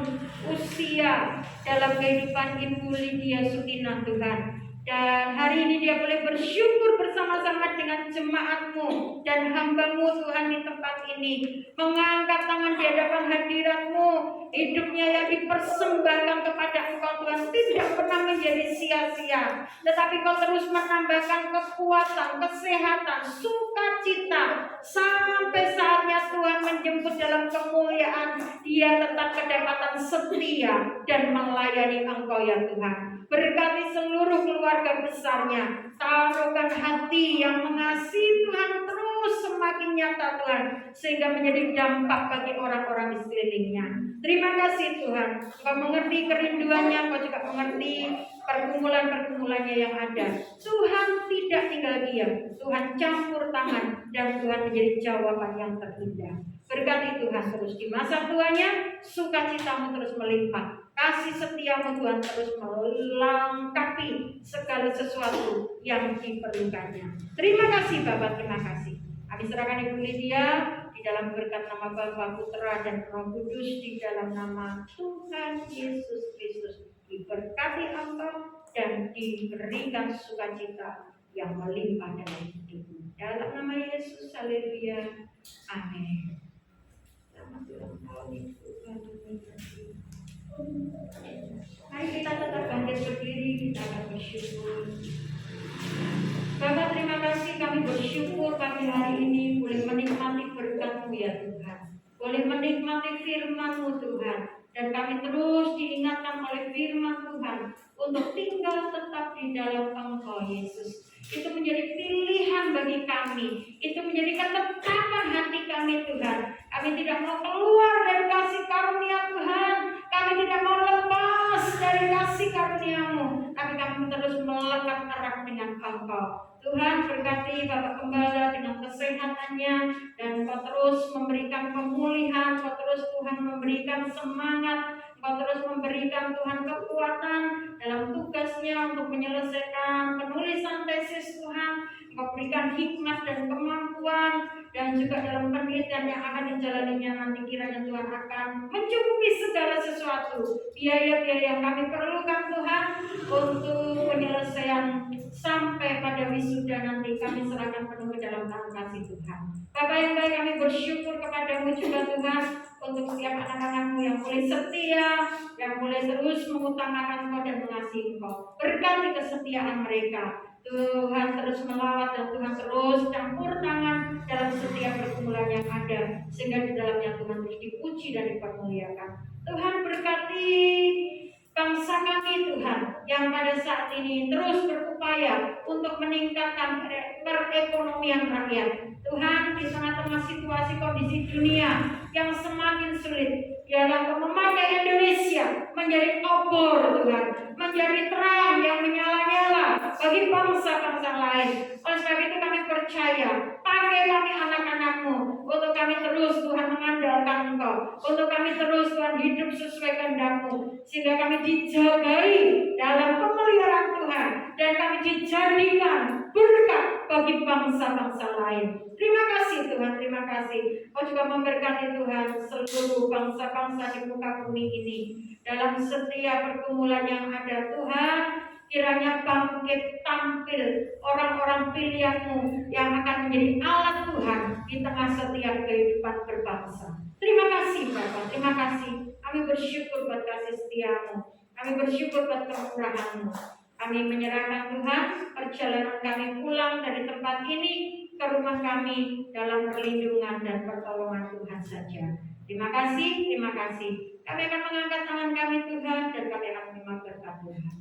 usia dalam kehidupan Ibu Lydia Sukina Tuhan. Dan hari ini dia boleh bersyukur bersama-sama dengan jemaat-Mu dan hamba-Mu Tuhan di tempat ini. Mengangkat tangan di hadapan hadirat-Mu. Hidupnya yang dipersembahkan kepada Engkau Tuhan tidak pernah menjadi sia-sia. Tetapi Kau terus menambahkan kekuatan, kesehatan, sukacita. Sampai saatnya Tuhan menjemput dalam kemuliaan. Dia tetap kedapatan setia dan melayani Engkau ya Tuhan. Berkati seluruh keluarga besarnya. Taruhkan hati yang mengasihi Tuhan terus semakin nyata Tuhan. Sehingga menjadi dampak bagi orang-orang di sekelilingnya. Terima kasih Tuhan. Kau mengerti kerinduannya. Kau juga mengerti pergumulan-pergumulannya yang ada. Tuhan tidak tinggal diam. Tuhan campur tangan. Dan Tuhan menjadi jawaban yang terindah. Berkati Tuhan terus di masa tuanya. Sukacitamu terus melimpah. Kasih setiamu Tuhan terus melengkapi segala sesuatu yang diperlukannya. Terima kasih Bapak, terima kasih. Kami serahkan Ibu Lydia di dalam berkat nama Bapa, Putra dan Roh Kudus, di dalam nama Tuhan Yesus Kristus. Diberkati Engkau dan diberikan sukacita yang melimpah dalam hidupmu. Dalam nama Yesus, haleluya. Amin. Selamat ulang tahun Ibu. Mari kita tetap bangkit berdiri, kita akan bersyukur. Bapak, terima kasih, kami bersyukur pagi hari ini boleh menikmati berkat-Mu ya Tuhan. Boleh menikmati firman-Mu Tuhan. Dan kami terus diingatkan oleh firman Tuhan untuk tinggal tetap di dalam Engkau Yesus. Itu menjadi pilihan bagi kami. Itu menjadi ketetapan hati kami Tuhan. Kami tidak mau keluar dari kasih karunia Tuhan. Kami tidak mau lepas dari kasih karunia-Mu. Tapi kami kami terus melekat erat dengan Engkau. Tuhan berkati Bapak Gembala dengan kesehatannya, dan Engkau terus memberikan pemulihan, Engkau terus Tuhan memberikan semangat, Engkau terus memberikan Tuhan kekuatan dalam tugasnya untuk menyelesaikan penulisan tesis Tuhan. Engkau berikan hikmat dan kemampuan, dan juga dalam penelitian yang akan dijalaninya nanti kiranya Tuhan akan mencukupi segala sesuatu biaya-biaya yang kami perlukan Tuhan untuk penyelesaian sampai pada wisuda nanti. Kami serahkan penuh ke dalam tangan kasih Tuhan. Bapak yang baik, kami bersyukur kepadamu juga Tuhan untuk setiap anak-anakmu yang mulai setia, yang mulai terus mengutamakan Engkau dan mengasihi Engkau. Berkati kesetiaan mereka. Tuhan terus melawat dan Tuhan terus campur tangan dalam setiap pergumulan yang ada, sehingga di dalamnya Tuhan terus dipuji dan dipermuliakan. Tuhan berkati bangsa kami Tuhan yang pada saat ini terus berupaya untuk meningkatkan perekonomian rakyat. Tuhan, di tengah-tengah situasi kondisi dunia yang semakin sulit, biarlah Kau memakai Indonesia menjadi obor Tuhan, menjadi terang yang menyala-nyala bagi bangsa-bangsa lain. Oleh sebab itu kami percaya, pakai kami anak-anak-Mu untuk kami terus Tuhan mengandalkan Engkau, untuk kami terus Tuhan hidup sesuai kehendak-Mu, sehingga kami dijagai dalam pemeliharaan Tuhan, dan kami dijadikan berkat bagi bangsa-bangsa lain. Terima kasih Tuhan, terima kasih. Kau juga memberkati Tuhan seluruh bangsa-bangsa di muka bumi ini. Dalam setiap pergumulan yang ada Tuhan, kiranya bangkit tampil orang-orang pilihan-Mu yang akan menjadi alat Tuhan di tengah setiap kehidupan berbangsa. Terima kasih Bapak, terima kasih. Kami bersyukur buat kasih setia-Mu. Kami bersyukur buat kemurahan-Mu. Kami menyerahkan Tuhan perjalanan kami pulang dari tempat ini ke rumah kami dalam perlindungan dan pertolongan Tuhan saja. Terima kasih, terima kasih. Kami akan mengangkat tangan kami Tuhan, dan kami akan menerima berkat Tuhan.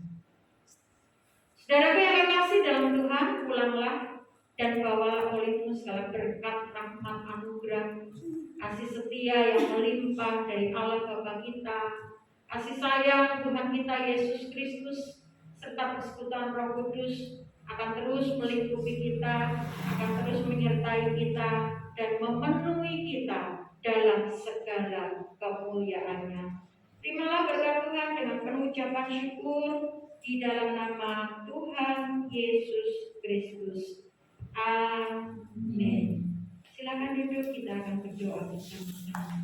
Saudaraku yang kekasih dalam Tuhan, pulanglah dan bawalah olehmu segala berkat, rahmat, anugerah, kasih setia yang melimpah dari Allah Bapa kita, kasih sayang Tuhan kita Yesus Kristus, serta persekutuan Roh Kudus akan terus melingkupi kita, akan terus menyertai kita, dan memenuhi kita dalam segala kemuliaan-Nya. Terimalah berkat Tuhan dengan penuh ucapan syukur di dalam nama Tuhan Yesus Kristus. Amin. Silakan duduk, kita akan berdoa bersama-sama.